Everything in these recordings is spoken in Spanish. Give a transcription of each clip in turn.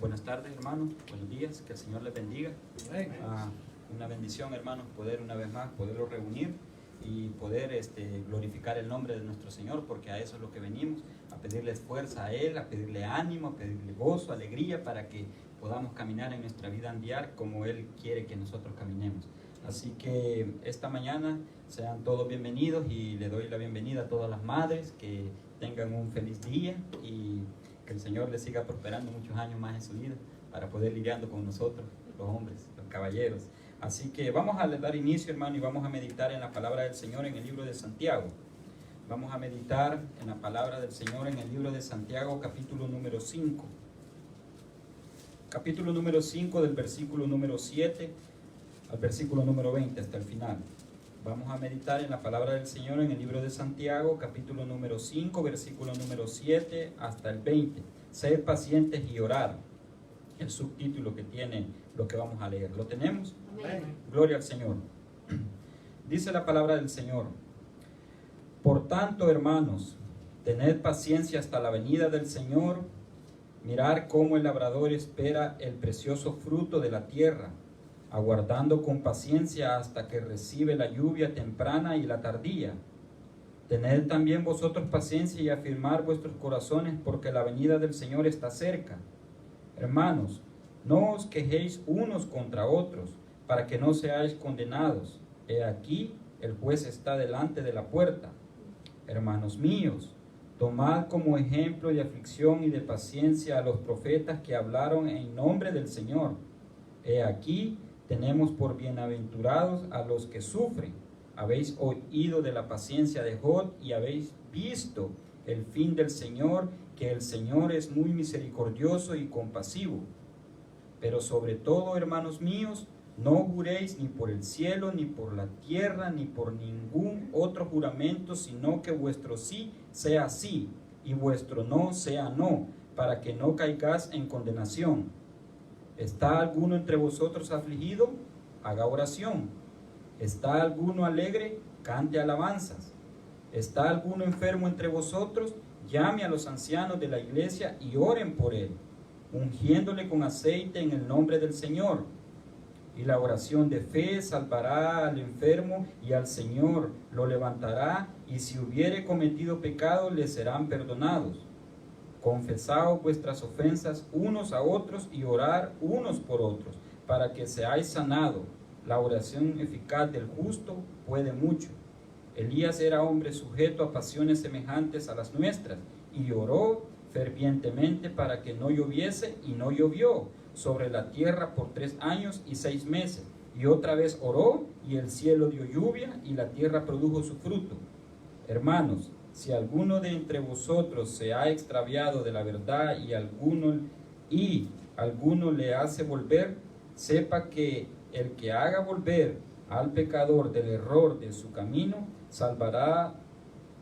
Buenas tardes, hermanos, buenos días, que el Señor les bendiga. Una bendición, hermanos, poder una vez más poderlos reunir y poder glorificar el nombre de nuestro Señor, porque a eso es lo que venimos, a pedirle fuerza a Él, a pedirle ánimo, a pedirle gozo, alegría, para que podamos caminar en nuestra vida diaria como Él quiere que nosotros caminemos. Así que esta mañana sean todos bienvenidos y le doy la bienvenida a todas las madres, que tengan un feliz día y que el Señor les siga prosperando muchos años más en su vida para poder lidiando con nosotros, los hombres, los caballeros. Así que vamos a dar inicio, hermano, y vamos a meditar en la palabra del Señor en el libro de Santiago. Vamos a meditar en la palabra del Señor en el libro de Santiago, capítulo número 5. Capítulo número 5, del versículo número 7 al versículo número 20 hasta el final. Vamos a meditar en la palabra del Señor en el libro de Santiago, capítulo número 5, versículo número 7 hasta el 20. Sed pacientes y orar. El subtítulo que tiene lo que vamos a leer. ¿Lo tenemos? Amén. Gloria al Señor. Dice la palabra del Señor: Por tanto, hermanos, tened paciencia hasta la venida del Señor. Mirad cómo el labrador espera el precioso fruto de la tierra, aguardando con paciencia hasta que recibe la lluvia temprana y la tardía. Tened también vosotros paciencia y afirmad vuestros corazones, porque la venida del Señor está cerca. Hermanos, no os quejéis unos contra otros, para que no seáis condenados. He aquí, el juez está delante de la puerta. Hermanos míos, tomad como ejemplo de aflicción y de paciencia a los profetas que hablaron en nombre del Señor. He aquí, tenemos por bienaventurados a los que sufren. Habéis oído de la paciencia de Job y habéis visto el fin del Señor, que el Señor es muy misericordioso y compasivo. Pero sobre todo, hermanos míos, no juréis ni por el cielo, ni por la tierra, ni por ningún otro juramento, sino que vuestro sí sea sí, y vuestro no sea no, para que no caigáis en condenación. ¿Está alguno entre vosotros afligido? Haga oración. ¿Está alguno alegre? Cante alabanzas. ¿Está alguno enfermo entre vosotros? Llame a los ancianos de la iglesia y oren por él, ungiéndole con aceite en el nombre del Señor. Y la oración de fe salvará al enfermo, y al Señor lo levantará, y si hubiere cometido pecado, le serán perdonados. Confesaos vuestras ofensas unos a otros y orar unos por otros, para que seáis sanados. La oración eficaz del justo puede mucho. Elías era hombre sujeto a pasiones semejantes a las nuestras, y oró fervientemente para que no lloviese, y no llovió sobre la tierra por 3 años y 6 meses. Y otra vez oró, y el cielo dio lluvia, y la tierra produjo su fruto. Hermanos, si alguno de entre vosotros se ha extraviado de la verdad y alguno le hace volver, sepa que el que haga volver al pecador del error de su camino, salvará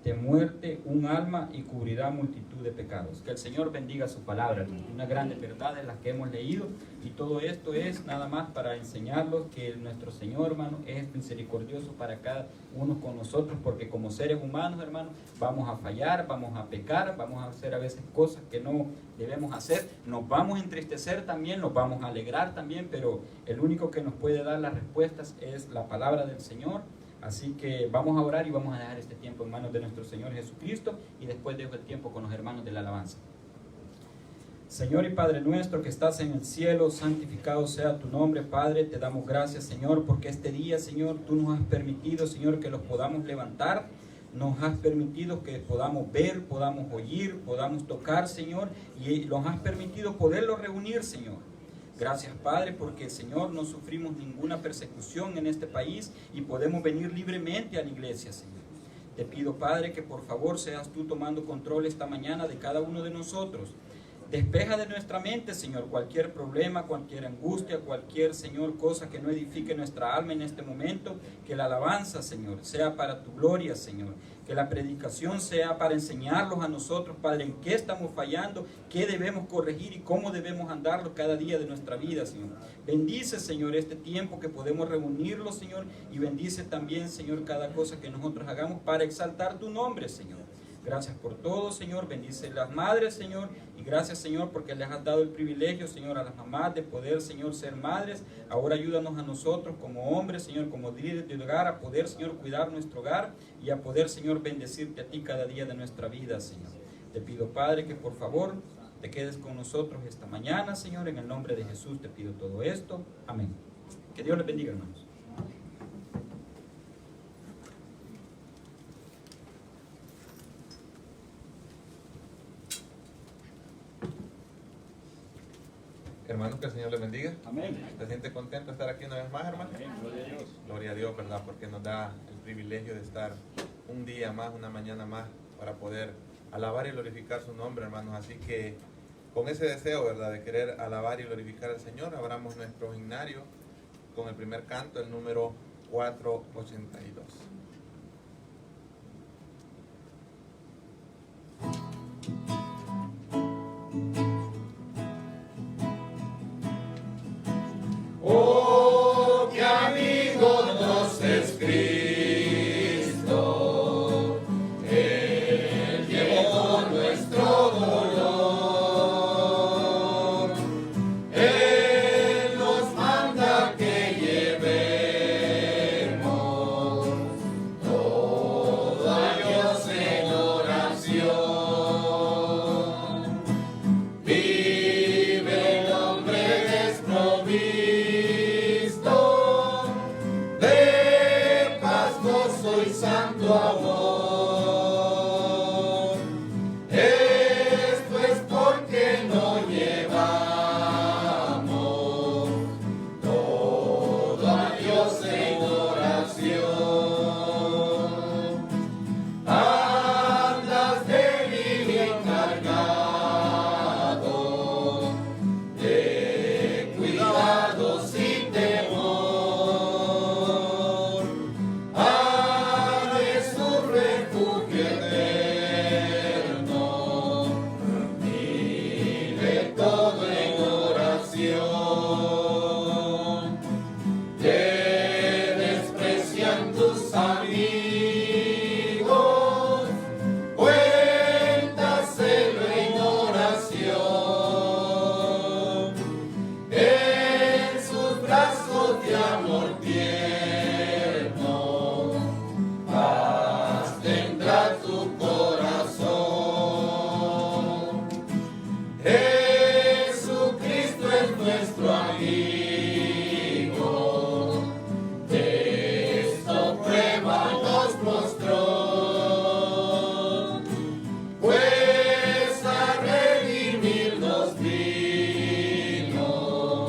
de muerte un alma y cubrirá multitud de pecados. Que el Señor bendiga su palabra, una grande verdad en las que hemos leído, y todo esto es nada más para enseñarlos que nuestro Señor, hermano, es misericordioso para cada uno con nosotros, porque como seres humanos, hermano, vamos a fallar, vamos a pecar, vamos a hacer a veces cosas que no debemos hacer, nos vamos a entristecer también, nos vamos a alegrar también, pero el único que nos puede dar las respuestas es la palabra del Señor. Así que vamos a orar y vamos a dejar este tiempo en manos de nuestro Señor Jesucristo, y después dejo el tiempo con los hermanos de la alabanza. Señor y Padre nuestro que estás en el cielo, santificado sea tu nombre, Padre. Te damos gracias, Señor, porque este día, Señor, tú nos has permitido, Señor, que los podamos levantar. Nos has permitido que podamos ver, podamos oír, podamos tocar, Señor, y nos has permitido poderlos reunir, Señor. Gracias, Padre, porque, Señor, no sufrimos ninguna persecución en este país y podemos venir libremente a la iglesia, Señor. Te pido, Padre, que por favor seas tú tomando control esta mañana de cada uno de nosotros. Despeja de nuestra mente, Señor, cualquier problema, cualquier angustia, cualquier, Señor, cosa que no edifique nuestra alma en este momento. Que la alabanza, Señor, sea para tu gloria, Señor. Que la predicación sea para enseñarlos a nosotros, Padre, en qué estamos fallando, qué debemos corregir y cómo debemos andarlo cada día de nuestra vida, Señor. Bendice, Señor, este tiempo que podemos reunirlos, Señor, y bendice también, Señor, cada cosa que nosotros hagamos para exaltar tu nombre, Señor. Gracias por todo, Señor. Bendice las madres, Señor. Y gracias, Señor, porque les has dado el privilegio, Señor, a las mamás de poder, Señor, ser madres. Ahora ayúdanos a nosotros como hombres, Señor, como líderes de hogar, a poder, Señor, cuidar nuestro hogar y a poder, Señor, bendecirte a ti cada día de nuestra vida, Señor. Te pido, Padre, que por favor te quedes con nosotros esta mañana, Señor. En el nombre de Jesús te pido todo esto. Amén. Que Dios les bendiga, hermanos. Hermanos, que el Señor les bendiga. Amén. ¿Se siente contento de estar aquí una vez más, hermano? Amén. Gloria a Dios. Gloria a Dios, ¿verdad? Porque nos da el privilegio de estar un día más, una mañana más, para poder alabar y glorificar su nombre, hermanos. Así que con ese deseo, ¿verdad?, de querer alabar y glorificar al Señor, abramos nuestro himnario con el primer canto, el número 482. Oh, qué amigo nos es Cristo, Él llevó nuestro dolor, Él nos manda que llevemos todo a Dios en oración. Vive el hombre desprovisto de paz, gozo y santo amor. Esto es porque no llevamos todo a Dios en oración. Andas débil y cargado de cuidados y temor. A Jesús refugio eterno, vive todo en oración. Te desprecian tus amigos, cuéntaselo en oración. En sus brazos de amor tierno, paz tendrá tu corazón. Jesucristo es nuestro amigo, de esto prueba nos mostró, pues a redimirnos vino,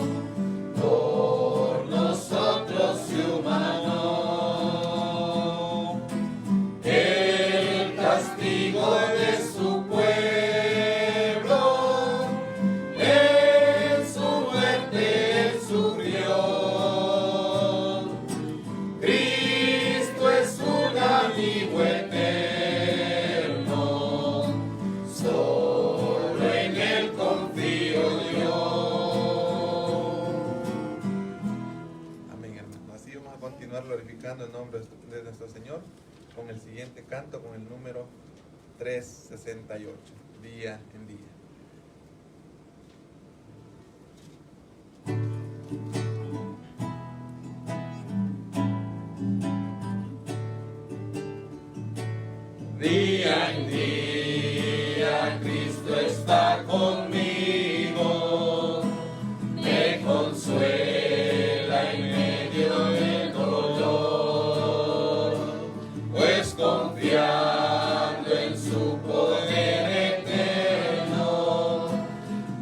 por nosotros se humanó. El castigo de su pueblo, en su muerte él sufrió. Cristo es un amigo eterno, solo en él confío yo. Amén, hermanos. Así vamos a continuar glorificando el nombre de nuestro Señor con el siguiente canto, con el número 368, día en día. Día en día Cristo está conmigo, me consuela en medio del dolor, pues confiando en su poder eterno,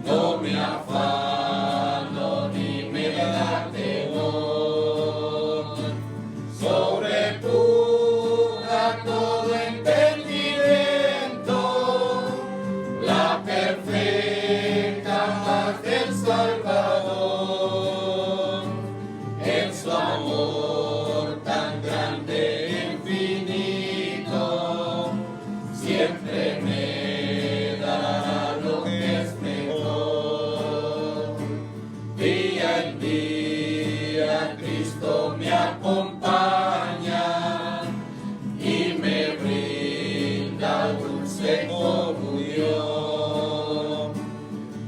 no me afano ni me da temor. Sobrepuja todo entendimiento la perfecta paz del Salvador. En su amor tan grande e infinito, siempre me dará lo que es mejor. Día en día Cristo me acompaña y me brinda dulce en comunión.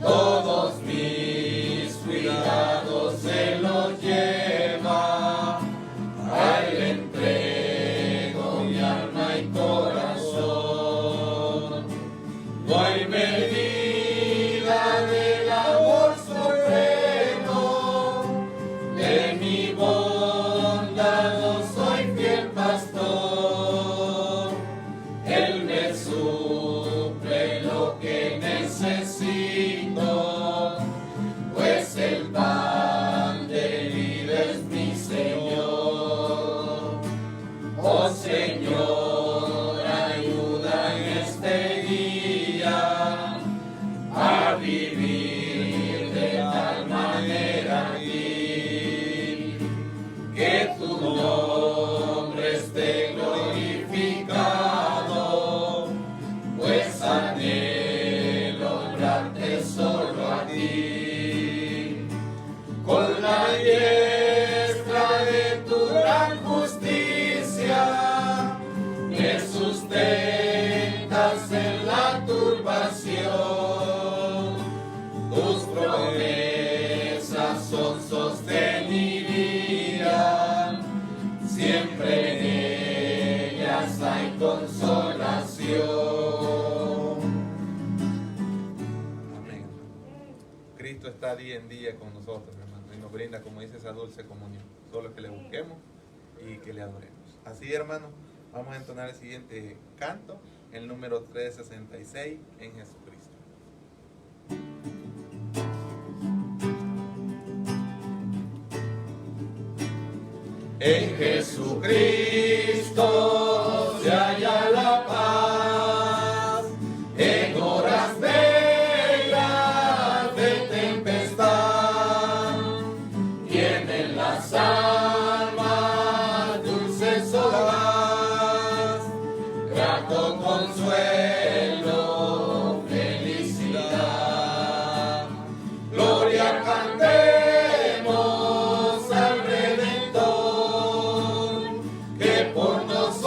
Todos mis cuidados Él los lleva, a Él entrego mi alma y corazón. No hay medida del amor supremo, de mi bondad no soy fiel pastor. Él me suple lo que necesito, pues el pan de vida es mi Señor. Oh Señor, ayuda en este día a vivir de tal manera aquí, que tu nombre esté glorificado, pues anhelo honrarte solo a ti. Con la diestra de tu gran justicia me sustentas en la turbación. Tus promesas son sostén y vida, siempre en ellas hay consolación. Amén. Cristo está día en día con nosotros, hermano, y nos brinda, como dice, esa dulce comunión. Solo que le busquemos y que le adoremos. Así, hermano, vamos a entonar el siguiente canto, el número 366, en Jesucristo. En Jesucristo se halla la paz, en horas bellas de tempestad, tienen las almas dulce solaz, grato consuelo, felicidad. Gloria cantemos al Redentor, que por nosotros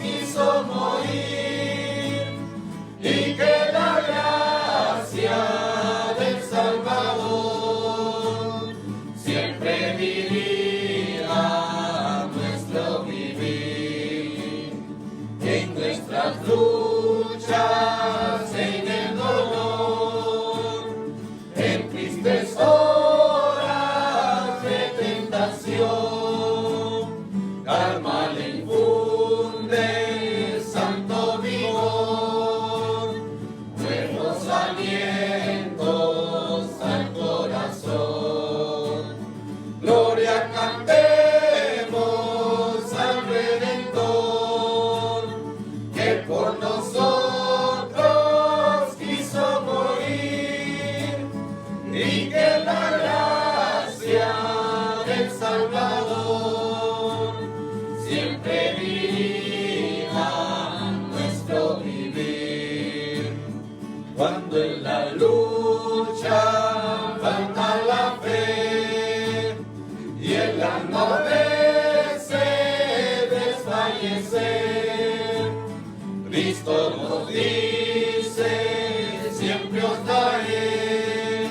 quiso morir, y que la gracia del Salvador siempre dirija nuestro vivir. En nuestras luchas, en el dolor, en tristes horas de tentación, calma le infunde santo vigor, nuevos alientos al corazón. Gloria cantemos al Redentor, que por nosotros quiso morir, y que la gracia del Salvador siempre dirija nuestro vivir. Cuando en la lucha falta la fe y el alma parece desfallecer, Cristo nos dice: siempre os daré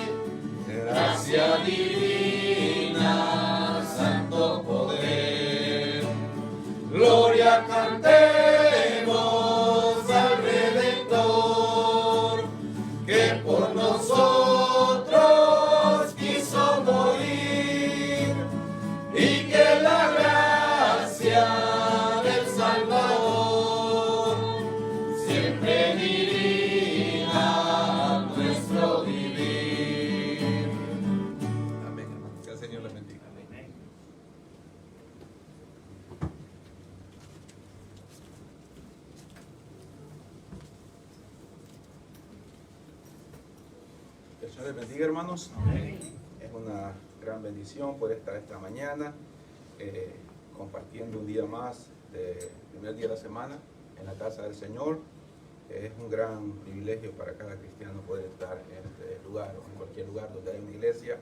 gracia divina, santo poder. Gloria cantemos al Redentor, que por nosotros quiso morir, y que la gracia del Salvador siempre dirija nuestro vivir. Amén, hermano. Que el Señor les bendiga. Que el Señor les bendiga, hermanos. Es una gran bendición poder estar esta mañana compartiendo un día más del primer día de la semana en la casa del Señor. Es un gran privilegio para cada cristiano poder estar en este lugar o en cualquier lugar donde hay una iglesia.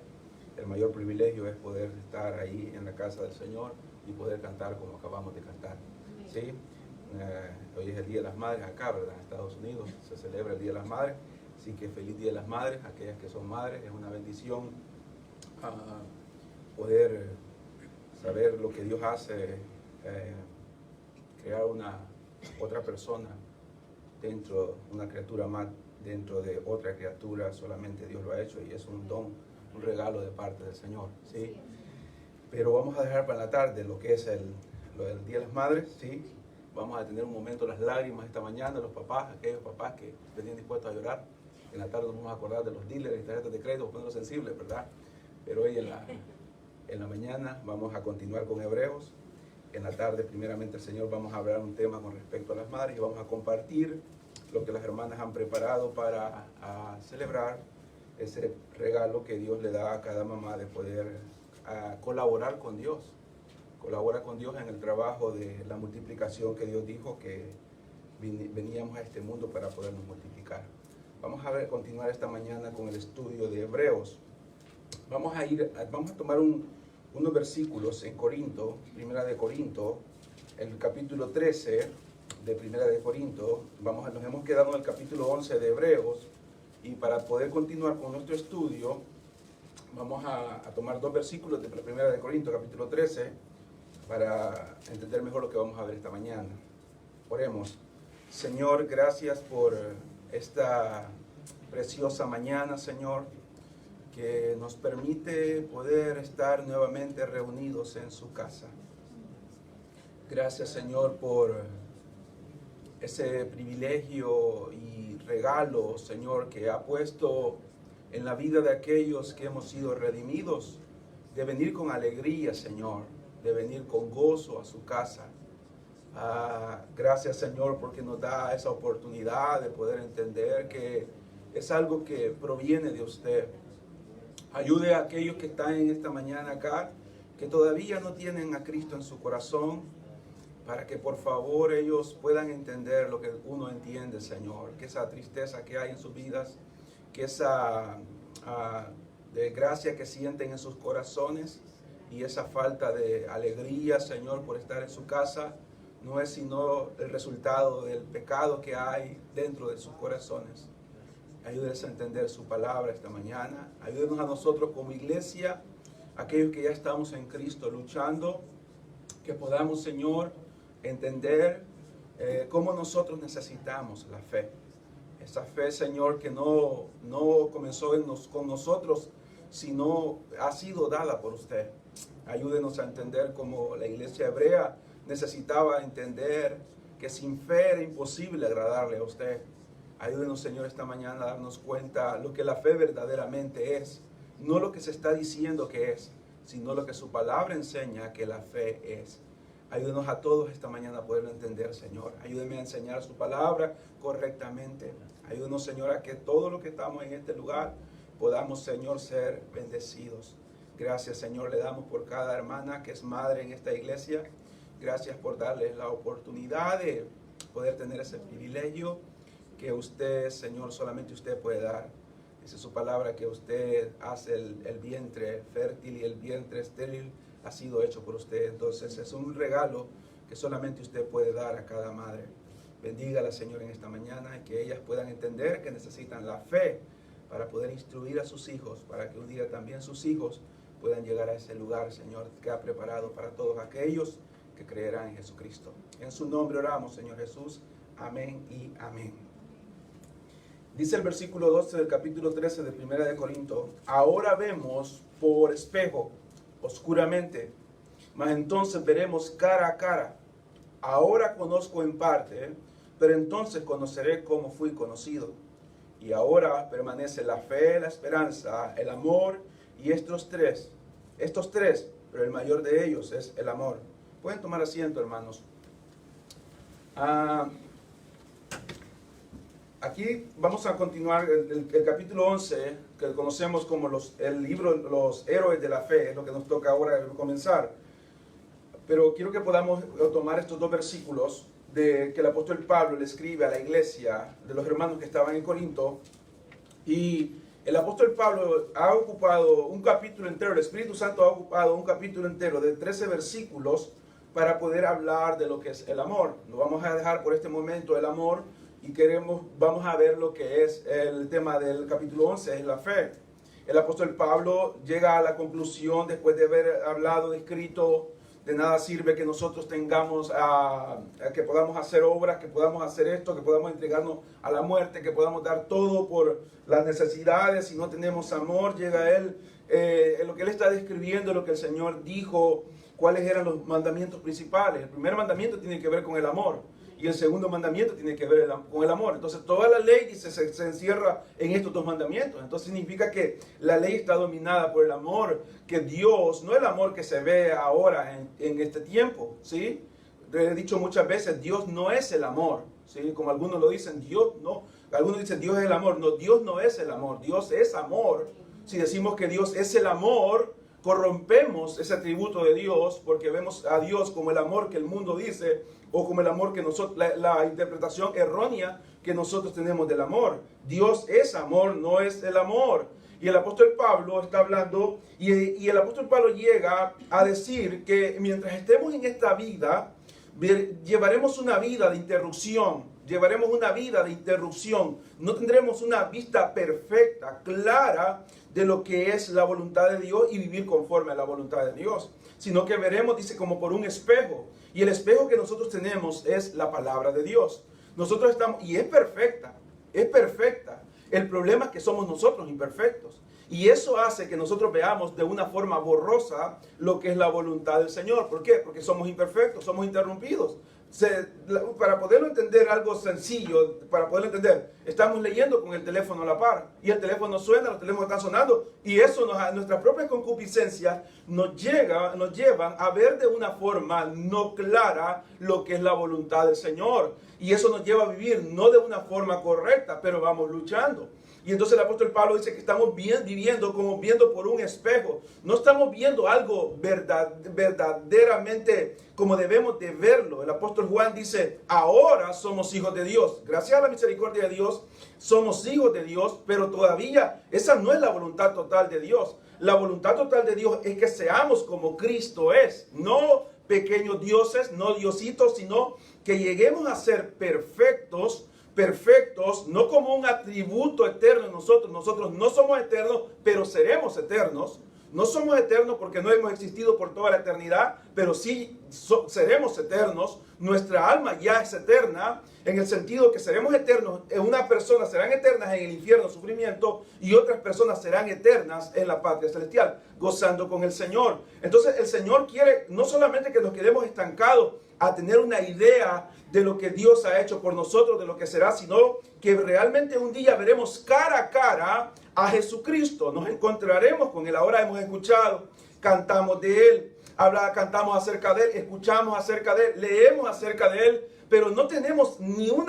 El mayor privilegio es poder estar ahí en la casa del Señor y poder cantar como acabamos de cantar, ¿sí? Hoy es el Día de las Madres acá, ¿verdad? En Estados Unidos se celebra el Día de las Madres. Así que feliz Día de las Madres, aquellas que son madres. Es una bendición poder saber lo que Dios hace, crear otra persona dentro, una criatura más dentro de otra criatura. Solamente Dios lo ha hecho y es un don, un regalo de parte del Señor, ¿sí? Pero vamos a dejar para la tarde lo que es lo del Día de las Madres, ¿sí? Vamos a tener un momento de las lágrimas esta mañana, los papás, aquellos papás que venían dispuestos a llorar. En la tarde nos vamos a acordar de los dealers y tarjetas de crédito, ponerlos sensibles, ¿verdad? Pero hoy en la mañana vamos a continuar con Hebreos. En la tarde, primeramente, el Señor, vamos a hablar un tema con respecto a las madres y vamos a compartir lo que las hermanas han preparado para celebrar ese regalo que Dios le da a cada mamá de poder colaborar con Dios. Colabora con Dios en el trabajo de la multiplicación que Dios dijo que veníamos a este mundo para podernos multiplicar. Vamos a continuar esta mañana con el estudio de Hebreos. Vamos a tomar unos versículos en Corinto, Primera de Corinto, el capítulo 13 de Primera de Corinto. Nos hemos quedado en el capítulo 11 de Hebreos, y para poder continuar con nuestro estudio, vamos a tomar dos versículos de la Primera de Corinto, capítulo 13, para entender mejor lo que vamos a ver esta mañana. Oremos. Señor, gracias por esta preciosa mañana, Señor, que nos permite poder estar nuevamente reunidos en su casa. Gracias, Señor, por ese privilegio y regalo, Señor, que ha puesto en la vida de aquellos que hemos sido redimidos, de venir con alegría, Señor, de venir con gozo a su casa. Gracias, Señor, porque nos da esa oportunidad de poder entender que es algo que proviene de usted. Ayude a aquellos que están en esta mañana acá, que todavía no tienen a Cristo en su corazón, para que por favor ellos puedan entender lo que uno entiende, Señor, que esa tristeza que hay en sus vidas, que esa desgracia que sienten en sus corazones y esa falta de alegría, Señor, por estar en su casa, no es sino el resultado del pecado que hay dentro de sus corazones. Ayúdenos a entender su palabra esta mañana. Ayúdenos a nosotros como iglesia, aquellos que ya estamos en Cristo luchando, que podamos, Señor, entender cómo nosotros necesitamos la fe. Esa fe, Señor, que no comenzó con nosotros, sino ha sido dada por usted. Ayúdenos a entender cómo la iglesia hebrea necesitaba entender que sin fe era imposible agradarle a usted. Ayúdenos, Señor, esta mañana a darnos cuenta lo que la fe verdaderamente es. No lo que se está diciendo que es, sino lo que su palabra enseña que la fe es. Ayúdenos a todos esta mañana a poderlo entender, Señor. Ayúdeme a enseñar su palabra correctamente. Ayúdenos, Señor, a que todo lo que estamos en este lugar podamos, Señor, ser bendecidos. Gracias, Señor, le damos por cada hermana que es madre en esta iglesia. Gracias por darles la oportunidad de poder tener ese privilegio que usted, Señor, solamente usted puede dar. Dice su palabra que usted hace el vientre fértil y el vientre estéril ha sido hecho por usted. Entonces es un regalo que solamente usted puede dar a cada madre. Bendígala, Señor, en esta mañana, y que ellas puedan entender que necesitan la fe para poder instruir a sus hijos, para que un día también sus hijos puedan llegar a ese lugar, Señor, que ha preparado para todos aquellos que creerán en Jesucristo. En su nombre oramos, Señor Jesús. Amén y amén. Dice el versículo 12 del capítulo 13 de Primera de Corinto: ahora vemos por espejo, oscuramente, mas entonces veremos cara a cara. Ahora conozco en parte, pero entonces conoceré como fui conocido. Y ahora permanece la fe, la esperanza, el amor y estos tres, pero el mayor de ellos es el amor. Pueden tomar asiento, hermanos. Aquí vamos a continuar el capítulo 11, que conocemos como el libro Los Héroes de la Fe, es lo que nos toca ahora comenzar. Pero quiero que podamos tomar estos dos versículos que el apóstol Pablo le escribe a la iglesia de los hermanos que estaban en Corinto. Y el apóstol Pablo ha ocupado un capítulo entero, el Espíritu Santo ha ocupado un capítulo entero de 13 versículos para poder hablar de lo que es el amor. Nos vamos a dejar por este momento el amor y vamos a ver lo que es el tema del capítulo 11, es la fe. El apóstol Pablo llega a la conclusión, después de haber hablado, descrito, de nada sirve que nosotros tengamos, que podamos hacer obras, que podamos hacer esto, que podamos entregarnos a la muerte, que podamos dar todo por las necesidades. Si no tenemos amor, llega él, en lo que él está describiendo, lo que el Señor dijo, cuáles eran los mandamientos principales. El primer mandamiento tiene que ver con el amor. Y el segundo mandamiento tiene que ver con el amor. Entonces toda la ley dice, se encierra en estos dos mandamientos. Entonces significa que la ley está dominada por el amor que Dios, no el amor que se ve ahora en este tiempo, ¿sí? He dicho muchas veces, Dios no es el amor, ¿sí? Como algunos lo dicen, Dios no. Algunos dicen, Dios es el amor. No, Dios no es el amor, Dios es amor. Si decimos que Dios es el amor, corrompemos ese atributo de Dios porque vemos a Dios como el amor que el mundo dice o como el amor que nosotros, la interpretación errónea que nosotros tenemos del amor. Dios es amor, no es el amor. Y el apóstol Pablo está hablando y el apóstol Pablo llega a decir que mientras estemos en esta vida, llevaremos una vida de interrupción. Llevaremos una vida de interrupción. No tendremos una vista perfecta, clara, de lo que es la voluntad de Dios y vivir conforme a la voluntad de Dios. Sino que veremos, dice, como por un espejo. Y el espejo que nosotros tenemos es la palabra de Dios. Nosotros estamos, y es perfecta, es perfecta. El problema es que somos nosotros imperfectos. Y eso hace que nosotros veamos de una forma borrosa lo que es la voluntad del Señor. ¿Por qué? Porque somos imperfectos, somos interrumpidos. Para poderlo entender, algo sencillo, para poderlo entender, estamos leyendo con el teléfono a la par y el teléfono suena, los teléfonos están sonando y eso nuestras propias concupiscencias nos llevan a ver de una forma no clara lo que es la voluntad del Señor y eso nos lleva a vivir no de una forma correcta, pero vamos luchando. Y entonces el apóstol Pablo dice que estamos viviendo como viendo por un espejo. No estamos viendo algo verdaderamente como debemos de verlo. El apóstol Juan dice, ahora somos hijos de Dios. Gracias a la misericordia de Dios, somos hijos de Dios, pero todavía esa no es la voluntad total de Dios. La voluntad total de Dios es que seamos como Cristo es. No pequeños dioses, no diositos, sino que lleguemos a ser perfectos, no como un atributo eterno en nosotros. Nosotros no somos eternos, pero seremos eternos. No somos eternos porque no hemos existido por toda la eternidad, pero sí seremos eternos. Nuestra alma ya es eterna, en el sentido que seremos eternos. Unas personas serán eternas en el infierno, sufrimiento, y otras personas serán eternas en la patria celestial, gozando con el Señor. Entonces el Señor quiere no solamente que nos quedemos estancados a tener una idea de lo que Dios ha hecho por nosotros, de lo que será, sino que realmente un día veremos cara a cara a Jesucristo. Nos encontraremos con Él. Ahora hemos escuchado, cantamos de Él, cantamos acerca de Él, escuchamos acerca de Él, leemos acerca de Él, pero no tenemos ni un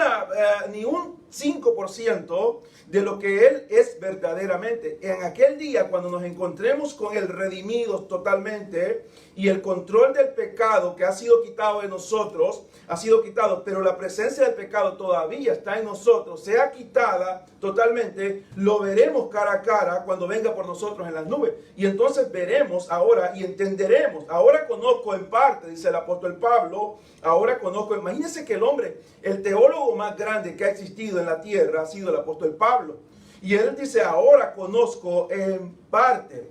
5% de lo que Él es verdaderamente. En aquel día, cuando nos encontremos con el redimidos totalmente y el control del pecado que ha sido quitado de nosotros, ha sido quitado, pero la presencia del pecado todavía está en nosotros, sea quitada totalmente, lo veremos cara a cara cuando venga por nosotros en las nubes. Y entonces veremos ahora y entenderemos. Ahora conozco en parte, dice el apóstol Pablo, ahora conozco. Imagínense que el teólogo más grande que ha existido en la tierra ha sido el apóstol Pablo. Y él dice, ahora conozco en parte.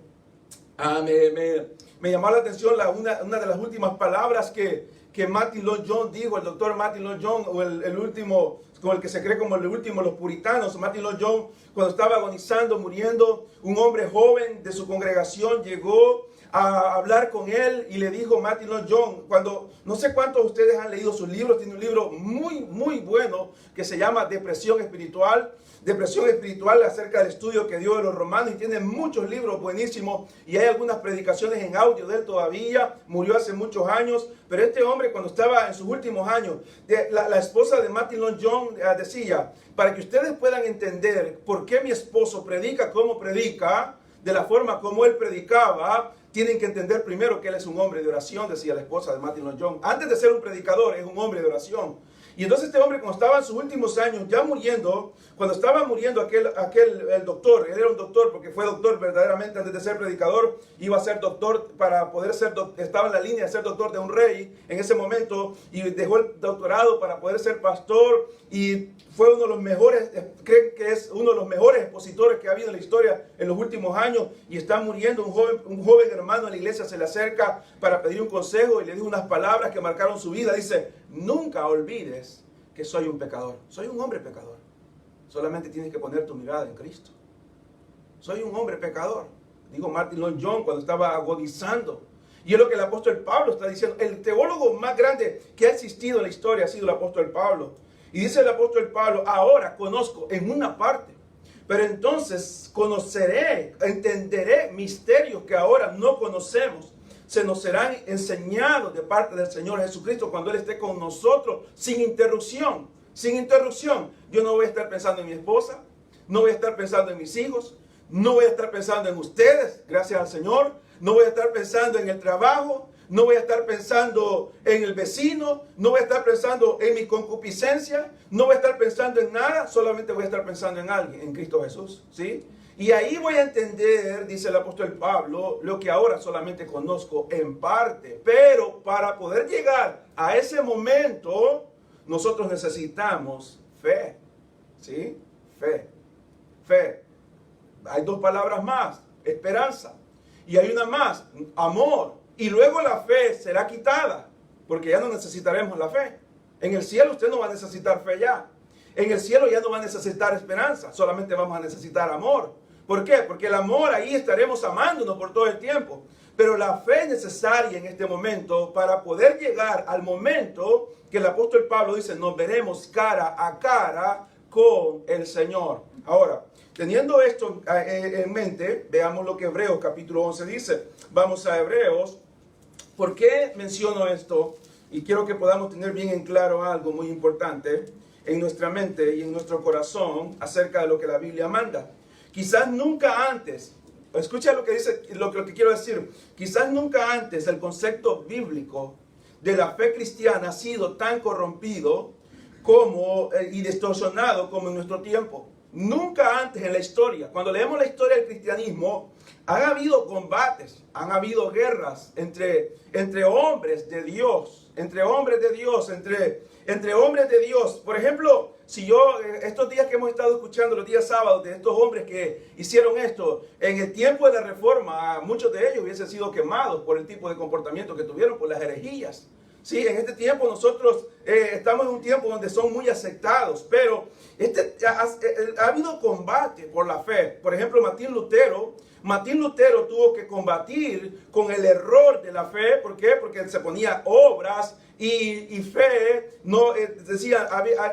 Me llamó la atención una de las últimas palabras que Martin Lloyd Jones dijo, el doctor Martin Lloyd Jones, o el último, como el que se cree como el último de los puritanos. Martin Lloyd Jones, cuando estaba agonizando, muriendo, un hombre joven de su congregación llegó a hablar con él y le dijo, Martin Lloyd Jones, no sé cuántos de ustedes han leído sus libros, tiene un libro muy, muy bueno que se llama Depresión Espiritual acerca del estudio que dio de los romanos, y tiene muchos libros buenísimos y hay algunas predicaciones en audio de él todavía. Murió hace muchos años, pero este hombre, cuando estaba en sus últimos años, la esposa de Martin Lloyd Jones decía, para que ustedes puedan entender por qué mi esposo predica como predica, de la forma como él predicaba, tienen que entender primero que él es un hombre de oración, decía la esposa de Martin Lloyd Jones. Antes de ser un predicador, es un hombre de oración. Y entonces este hombre, cuando estaba en sus últimos años, ya muriendo, cuando estaba muriendo el doctor, él era un doctor porque fue doctor verdaderamente antes de ser predicador, iba a ser doctor para poder ser, estaba en la línea de ser doctor de un rey en ese momento, y dejó el doctorado para poder ser pastor, y fue uno de los mejores, creen que es uno de los mejores expositores que ha habido en la historia en los últimos años, y está muriendo un joven hermano en la iglesia, se le acerca para pedir un consejo y le dijo unas palabras que marcaron su vida. Dice: nunca olvides que soy un pecador, soy un hombre pecador, solamente tienes que poner tu mirada en Cristo. Soy un hombre pecador, dijo Martin Lloyd Jones cuando estaba agonizando. Y es lo que el apóstol Pablo está diciendo. El teólogo más grande que ha existido en la historia ha sido el apóstol Pablo. Y dice el apóstol Pablo: ahora conozco en una parte, pero entonces conoceré, entenderé misterios que ahora no conocemos. Se nos serán enseñados de parte del Señor Jesucristo cuando Él esté con nosotros sin interrupción. Sin interrupción. Yo no voy a estar pensando en mi esposa, no voy a estar pensando en mis hijos, no voy a estar pensando en ustedes, gracias al Señor. No voy a estar pensando en el trabajo, no voy a estar pensando en el vecino, no voy a estar pensando en mi concupiscencia, no voy a estar pensando en nada, solamente voy a estar pensando en alguien, en Cristo Jesús, ¿sí? Y ahí voy a entender, dice el apóstol Pablo, lo que ahora solamente conozco en parte. Pero para poder llegar a ese momento, nosotros necesitamos fe, ¿sí? Fe, fe. Hay dos palabras más: esperanza. Y hay una más: amor. Y luego la fe será quitada, porque ya no necesitaremos la fe. En el cielo usted no va a necesitar fe ya. En el cielo ya no va a necesitar esperanza, solamente vamos a necesitar amor. ¿Por qué? Porque el amor, ahí estaremos amándonos por todo el tiempo. Pero la fe es necesaria en este momento para poder llegar al momento que el apóstol Pablo dice: nos veremos cara a cara con el Señor. Ahora, teniendo esto en mente, veamos lo que Hebreos capítulo 11 dice. Vamos a Hebreos. ¿Por qué menciono esto? Y quiero que podamos tener bien en claro algo muy importante en nuestra mente y en nuestro corazón acerca de lo que la Biblia manda. Quizás nunca antes, escucha lo que dice, lo que quiero decir. Quizás nunca antes el concepto bíblico de la fe cristiana ha sido tan corrompido y distorsionado como en nuestro tiempo. Nunca antes en la historia. Cuando leemos la historia del cristianismo, han habido combates, han habido guerras entre hombres de Dios, entre hombres de Dios. Por ejemplo, si estos días que hemos estado escuchando, los días sábados, de estos hombres que hicieron esto, en el tiempo de la Reforma, muchos de ellos hubiesen sido quemados por el tipo de comportamiento que tuvieron, por las herejías. Sí, en este tiempo nosotros estamos en un tiempo donde son muy aceptados, pero ha habido combate por la fe. Por ejemplo, Martín Lutero tuvo que combatir con el error de la fe. ¿Por qué? Porque se ponía obras y fe. No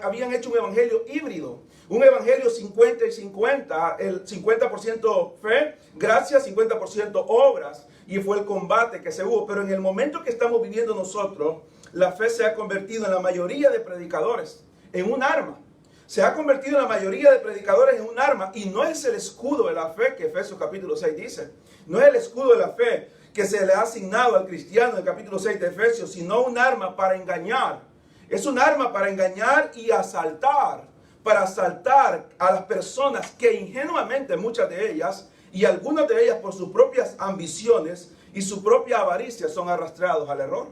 habían hecho un evangelio híbrido, un evangelio 50 y 50, el 50% fe, gracia, 50% obras. Y fue el combate que se hubo. Pero en el momento que estamos viviendo nosotros, la fe se ha convertido en la mayoría de predicadores en un arma. Se ha convertido en la mayoría de predicadores en un arma. Y no es el escudo de la fe que Efesios capítulo 6 dice. No es el escudo de la fe que se le ha asignado al cristiano en el capítulo 6 de Efesios, sino un arma para engañar. Es un arma para engañar y asaltar. Para asaltar a las personas que ingenuamente, muchas de ellas, y algunas de ellas por sus propias ambiciones y su propia avaricia, son arrastrados al error.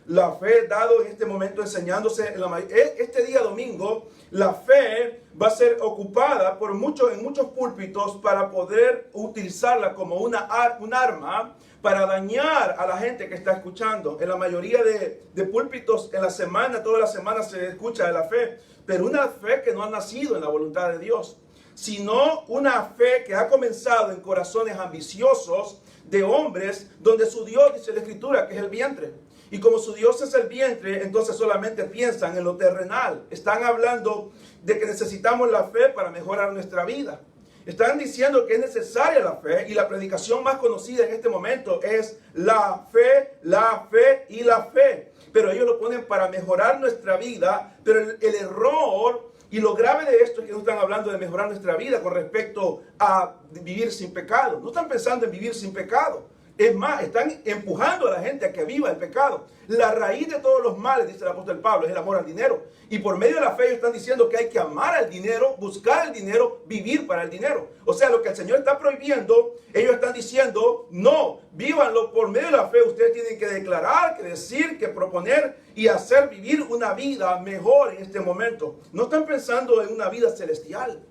La fe, dado en este momento enseñándose este día domingo, la fe va a ser ocupada en muchos púlpitos para poder utilizarla como un arma para dañar a la gente que está escuchando. En la mayoría de púlpitos en la semana, toda la semana se escucha de la fe, pero una fe que no ha nacido en la voluntad de Dios, sino una fe que ha comenzado en corazones ambiciosos de hombres, donde su Dios, dice la Escritura, que es el vientre. Y como su Dios es el vientre, entonces solamente piensan en lo terrenal. Están hablando de que necesitamos la fe para mejorar nuestra vida. Están diciendo que es necesaria la fe, y la predicación más conocida en este momento es la fe y la fe. Pero ellos lo ponen para mejorar nuestra vida, pero el error y lo grave de esto es que no están hablando de mejorar nuestra vida con respecto a vivir sin pecado. No están pensando en vivir sin pecado. Es más, están empujando a la gente a que viva el pecado. La raíz de todos los males, dice el apóstol Pablo, es el amor al dinero. Y por medio de la fe ellos están diciendo que hay que amar al dinero, buscar el dinero, vivir para el dinero. O sea, lo que el Señor está prohibiendo, ellos están diciendo, no, vívanlo por medio de la fe. Ustedes tienen que declarar, que decir, que proponer y hacer vivir una vida mejor en este momento. No están pensando en una vida celestial.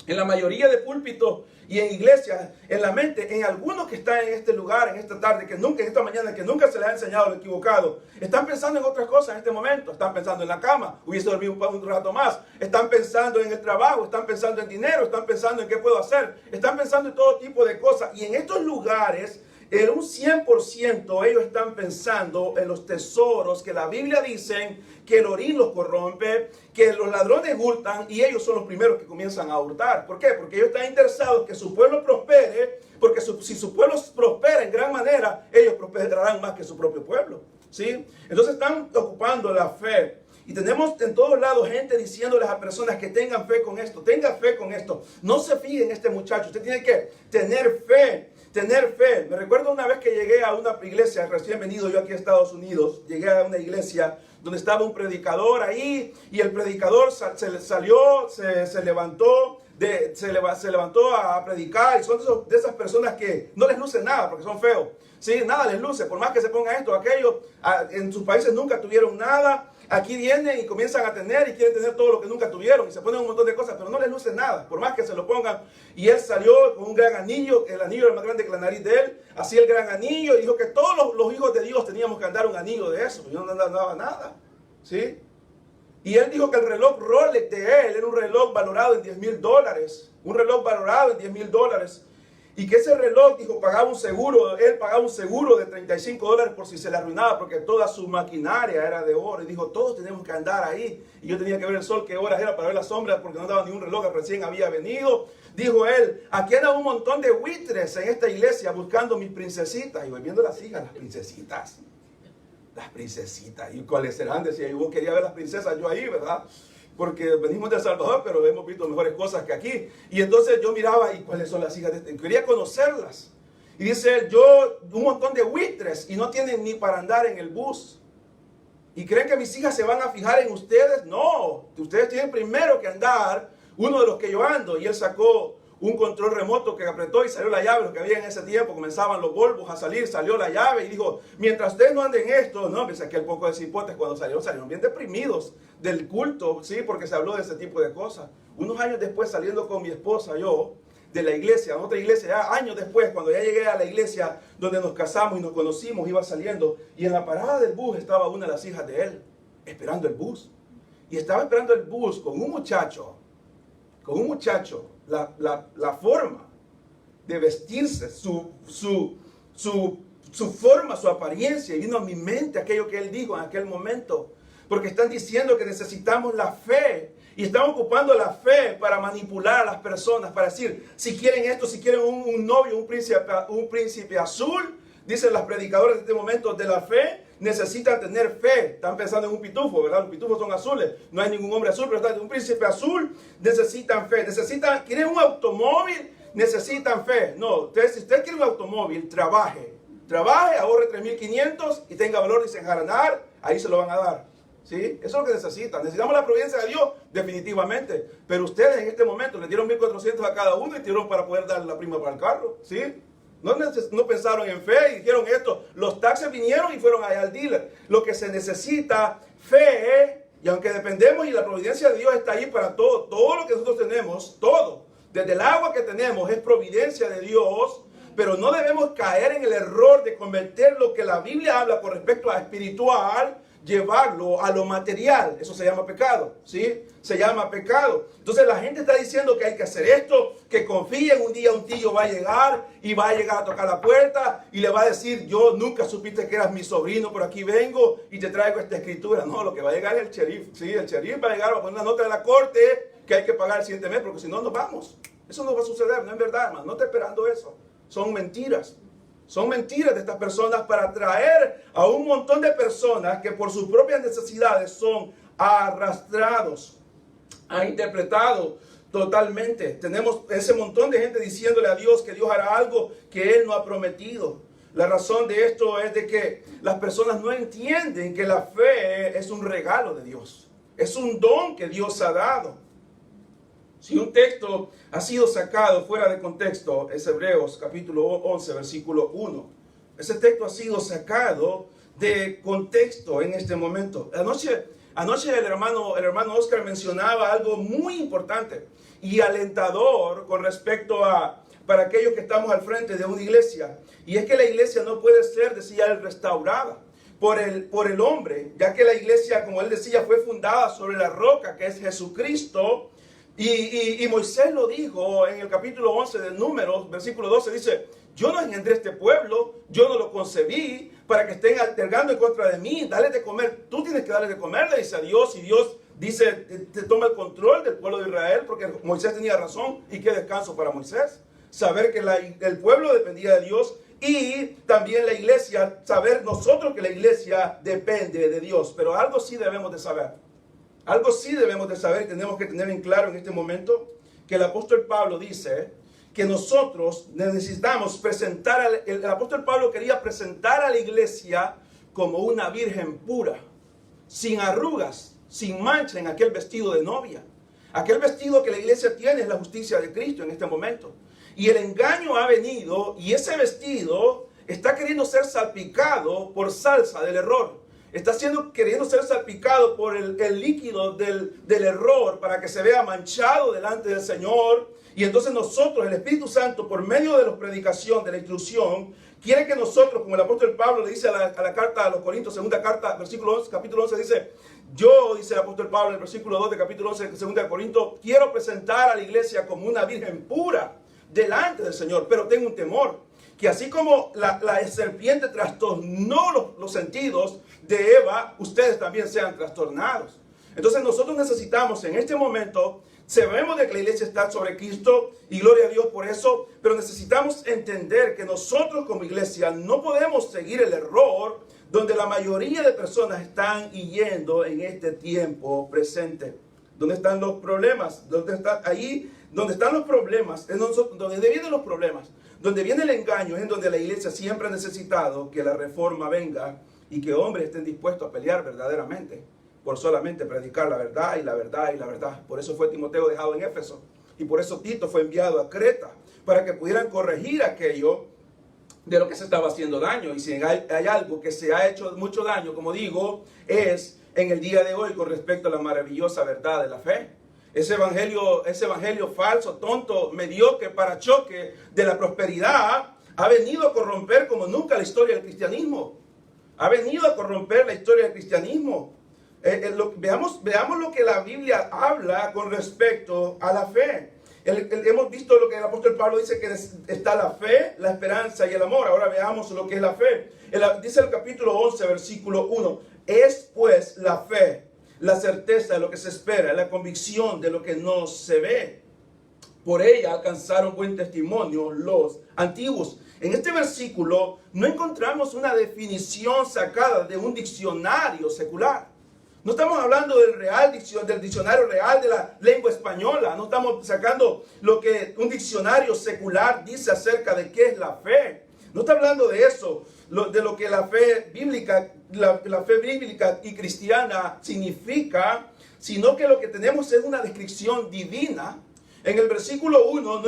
En la mayoría de púlpitos y en iglesias, en la mente, en algunos que están en este lugar, en esta tarde, que nunca, en esta mañana, que nunca se les ha enseñado lo equivocado, están pensando en otras cosas en este momento. Están pensando en la cama, hubiese dormido un rato más. Están pensando en el trabajo, están pensando en dinero, están pensando en qué puedo hacer. Están pensando en todo tipo de cosas. Y en estos lugares, en un 100% ellos están pensando en los tesoros que la Biblia dice que el orín los corrompe, que los ladrones hurtan y ellos son los primeros que comienzan a hurtar. ¿Por qué? Porque ellos están interesados en que su pueblo prospere, porque si su pueblo prospera en gran manera, ellos prosperarán más que su propio pueblo. ¿Sí? Entonces están ocupando la fe. Y tenemos en todos lados gente diciéndoles a personas que tengan fe con esto, tengan fe con esto. No se fíen en este muchacho, usted tiene que tener fe. Tener fe. Me recuerdo una vez que llegué a una iglesia, recién venido yo aquí a Estados Unidos, llegué a una iglesia donde estaba un predicador ahí y el predicador se levantó a predicar y son de esas personas que no les luce nada porque son feos. Sí, nada les luce, por más que se pongan esto o aquello, en sus países nunca tuvieron nada. Aquí vienen y comienzan a tener y quieren tener todo lo que nunca tuvieron y se ponen un montón de cosas, pero no les luce nada, por más que se lo pongan. Y él salió con un gran anillo, el anillo era más grande que la nariz de él, hacía el gran anillo y dijo que todos los hijos de Dios teníamos que andar un anillo de eso. Yo no andaba nada, ¿sí? Y él dijo que el reloj Rolex de él era un reloj valorado en $10,000, un reloj valorado en $10,000. Y que ese reloj, dijo, pagaba un seguro, él pagaba un seguro de $35 por si se le arruinaba, porque toda su maquinaria era de oro. Y dijo, todos tenemos que andar ahí. Y yo tenía que ver el sol, qué horas era para ver las sombras, porque no daba ni un reloj que recién había venido. Dijo él, aquí andan un montón de buitres en esta iglesia buscando mis princesitas. Y voy viendo las hijas, las princesitas. Las princesitas. ¿Y cuáles serán? Decía, yo quería ver las princesas yo ahí, ¿verdad? Porque venimos de El Salvador, pero hemos visto mejores cosas que aquí. Y entonces yo miraba, ¿y cuáles son las hijas de este? Quería conocerlas. Y dice él, un montón de buitres y no tienen ni para andar en el bus. ¿Y creen que mis hijas se van a fijar en ustedes? No, ustedes tienen primero que andar uno de los que yo ando. Y él sacó un control remoto que apretó y salió la llave. Lo que había en ese tiempo, comenzaban los bulbos a salir, salió la llave y dijo, mientras ustedes no anden esto, no, pensé que el poco de cipotes cuando salieron bien deprimidos del culto, sí, porque se habló de ese tipo de cosas. Unos años después, saliendo con mi esposa, yo, de la iglesia, otra iglesia, ya años después, cuando ya llegué a la iglesia donde nos casamos y nos conocimos, iba saliendo, y en la parada del bus estaba una de las hijas de él, esperando el bus. Y estaba esperando el bus con un muchacho, la forma de vestirse, su forma, su apariencia, y vino a mi mente aquello que él dijo en aquel momento, porque están diciendo que necesitamos la fe, y están ocupando la fe para manipular a las personas, para decir, si quieren esto, si quieren un novio, un príncipe azul, dicen las predicadoras de este momento de la fe, necesitan tener fe. Están pensando en un pitufo, ¿verdad? Los pitufos son azules. No hay ningún hombre azul, pero está un príncipe azul. Necesitan fe. ¿Quieren un automóvil? Necesitan fe. No, si usted quiere un automóvil, trabaje, ahorre 3,500 y tenga valor de desenjaranar, ahí se lo van a dar. ¿Sí? Eso es lo que necesitan. Necesitamos la providencia de Dios, definitivamente. Pero ustedes en este momento le dieron 1,400 a cada uno y tiraron para poder darle la prima para el carro. ¿Sí? No pensaron en fe y dijeron esto. Los taxes vinieron y fueron allá al dealer. Lo que se necesita, fe, y aunque dependemos y la providencia de Dios está ahí para todo lo que nosotros tenemos, todo, desde el agua que tenemos es providencia de Dios, pero no debemos caer en el error de convertir lo que la Biblia habla con respecto a espiritual, llevarlo a lo material. Eso se llama pecado, ¿sí? Se llama pecado. Entonces la gente está diciendo que hay que hacer esto, que confíen, un día un tío va a llegar y va a llegar a tocar la puerta y le va a decir, yo nunca supiste que eras mi sobrino, pero aquí vengo y te traigo esta escritura. No, lo que va a llegar es el sheriff, ¿sí? El sheriff va a llegar, va a poner una nota de la corte que hay que pagar el siguiente mes, porque si no nos vamos. Eso no va a suceder, no es verdad, hermano. No esté esperando eso. Son mentiras. Son mentiras de estas personas para atraer a un montón de personas que por sus propias necesidades son arrastrados, ha interpretado totalmente. Tenemos ese montón de gente diciéndole a Dios que Dios hará algo que Él no ha prometido. La razón de esto es de que las personas no entienden que la fe es un regalo de Dios. Es un don que Dios ha dado. Si un texto ha sido sacado fuera de contexto, es Hebreos capítulo 11, versículo 1. Ese texto ha sido sacado de contexto en este momento. Anoche el hermano Oscar mencionaba algo muy importante y alentador con respecto a para aquellos que estamos al frente de una iglesia. Y es que la iglesia no puede ser, decía él, restaurada por el hombre, ya que la iglesia, como él decía, fue fundada sobre la roca que es Jesucristo. Y Moisés lo dijo en el capítulo 11 de Números, versículo 12, dice: yo no engendré este pueblo, yo no lo concebí para que estén altergando en contra de mí, dale de comer, tú tienes que darle de comer, le dice a Dios, y Dios dice, te toma el control del pueblo de Israel, porque Moisés tenía razón, y qué descanso para Moisés, saber que el pueblo dependía de Dios, y también la iglesia, saber nosotros que la iglesia depende de Dios. Pero algo sí debemos de saber, tenemos que tener en claro en este momento, que el apóstol Pablo dice que nosotros necesitamos presentar, el apóstol Pablo quería presentar a la iglesia como una virgen pura, sin arrugas, sin mancha en aquel vestido de novia. Aquel vestido que la iglesia tiene es la justicia de Cristo en este momento. Y el engaño ha venido y ese vestido está queriendo ser salpicado por salsa del error. Está queriendo ser salpicado por el líquido del error para que se vea manchado delante del Señor. Y entonces nosotros, el Espíritu Santo, por medio de la predicación, de la instrucción, quiere que nosotros, como el apóstol Pablo le dice a la carta a los Corintios, segunda carta, versículo 11, capítulo 11, dice: yo, dice el apóstol Pablo en el versículo 2 de capítulo 11 de segunda de Corintios, quiero presentar a la iglesia como una virgen pura delante del Señor, pero tengo un temor, que así como la serpiente trastornó los sentidos de Eva, ustedes también sean trastornados. Entonces nosotros necesitamos en este momento, sabemos de que la iglesia está sobre Cristo y gloria a Dios por eso, pero necesitamos entender que nosotros como iglesia no podemos seguir el error donde la mayoría de personas están yendo en este tiempo presente. ¿Dónde están los problemas? ¿Dónde están ahí? Donde están los problemas, es donde vienen los problemas, donde viene el engaño, es en donde la iglesia siempre ha necesitado que la reforma venga y que hombres estén dispuestos a pelear verdaderamente por solamente predicar la verdad y la verdad y la verdad. Por eso fue Timoteo dejado en Éfeso y por eso Tito fue enviado a Creta para que pudieran corregir aquello de lo que se estaba haciendo daño. Y si hay algo que se ha hecho mucho daño, como digo, es en el día de hoy con respecto a la maravillosa verdad de la fe. Ese evangelio falso, tonto, mediocre, para choque de la prosperidad, ha venido a corromper como nunca la historia del cristianismo. Ha venido a corromper la historia del cristianismo. Veamos lo que la Biblia habla con respecto a la fe. Hemos visto lo que el apóstol Pablo dice, que está la fe, la esperanza y el amor. Ahora veamos lo que es la fe. Dice el capítulo 11, versículo 1. Es pues la fe, la certeza de lo que se espera, la convicción de lo que no se ve. Por ella alcanzaron buen testimonio los antiguos. En este versículo no encontramos una definición sacada de un diccionario secular. No estamos hablando del diccionario real de la lengua española. No estamos sacando lo que un diccionario secular dice acerca de qué es la fe. No está hablando de eso, de lo que la fe bíblica y cristiana significa, sino que lo que tenemos es una descripción divina. En el versículo 1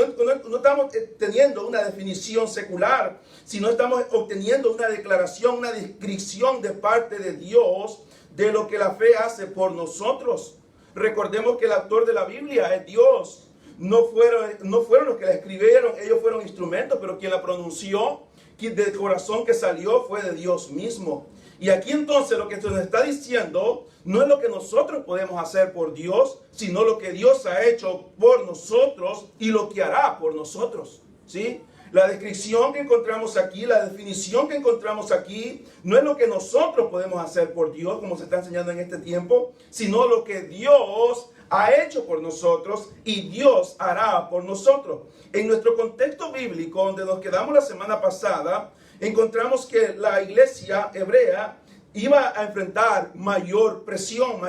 no estamos teniendo una definición secular, sino estamos obteniendo una declaración, una descripción de parte de Dios de lo que la fe hace por nosotros. Recordemos que el autor de la Biblia es Dios. No fueron los que la escribieron, ellos fueron instrumentos, pero quien la pronunció, quien del corazón que salió, fue de Dios mismo. Y aquí entonces lo que se nos está diciendo no es lo que nosotros podemos hacer por Dios, sino lo que Dios ha hecho por nosotros y lo que hará por nosotros, ¿sí? La descripción que encontramos aquí, la definición que encontramos aquí, no es lo que nosotros podemos hacer por Dios, como se está enseñando en este tiempo, sino lo que Dios ha hecho por nosotros y Dios hará por nosotros. En nuestro contexto bíblico, donde nos quedamos la semana pasada, encontramos que la iglesia hebrea iba a enfrentar mayor presión.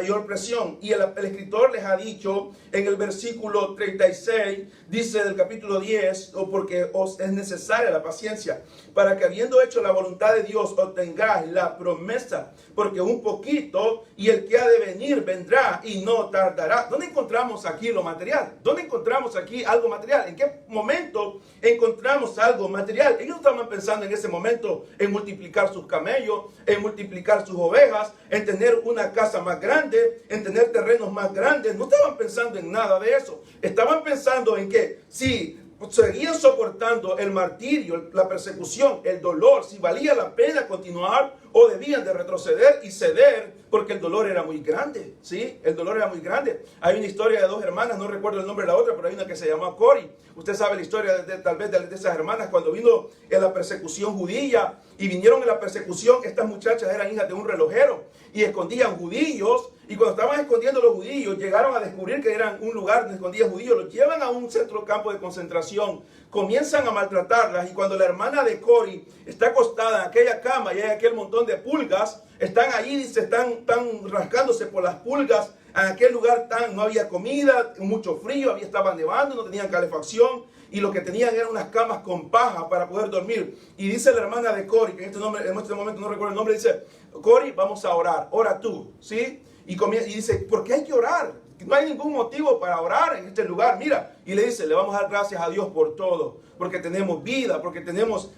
Y el escritor les ha dicho en el versículo 36, dice del capítulo 10, porque os es necesaria la paciencia, para que habiendo hecho la voluntad de Dios, obtengáis la promesa, porque un poquito y el que ha de venir vendrá y no tardará. ¿Dónde encontramos aquí lo material? ¿Dónde encontramos aquí algo material? ¿En qué momento encontramos algo material? Ellos estaban pensando en ese momento en multiplicar sus camellos, en multiplicar sus ovejas, en tener una casa más grande, en tener terrenos más grandes. No estaban pensando en nada de eso. Estaban pensando en que si seguían soportando el martirio, la persecución, el dolor, si valía la pena continuar o debían de retroceder y ceder, porque el dolor era muy grande, ¿sí? El dolor era muy grande. Hay una historia de dos hermanas, no recuerdo el nombre de la otra, pero hay una que se llama Cori. Usted sabe la historia tal vez de esas hermanas cuando vino en la persecución judía y vinieron en la persecución. Estas muchachas eran hijas de un relojero y escondían judíos. Y cuando estaban escondiendo los judíos, llegaron a descubrir que eran un lugar donde escondían judíos. Los llevan a un centro campo de concentración, comienzan a maltratarlas. Y cuando la hermana de Cori está acostada en aquella cama y hay aquel montón de pulgas, están allí y se están rascándose por las pulgas. En aquel lugar no había comida, mucho frío, estaba nevando, no tenían calefacción. Y lo que tenían eran unas camas con paja para poder dormir. Y dice la hermana de Cori, que en este momento no recuerdo el nombre, dice: Cori, vamos a orar, ora tú, ¿sí? Y dice: ¿por qué hay que orar? No hay ningún motivo para orar en este lugar. Mira, y le dice: le vamos a dar gracias a Dios por todo, porque tenemos vida, porque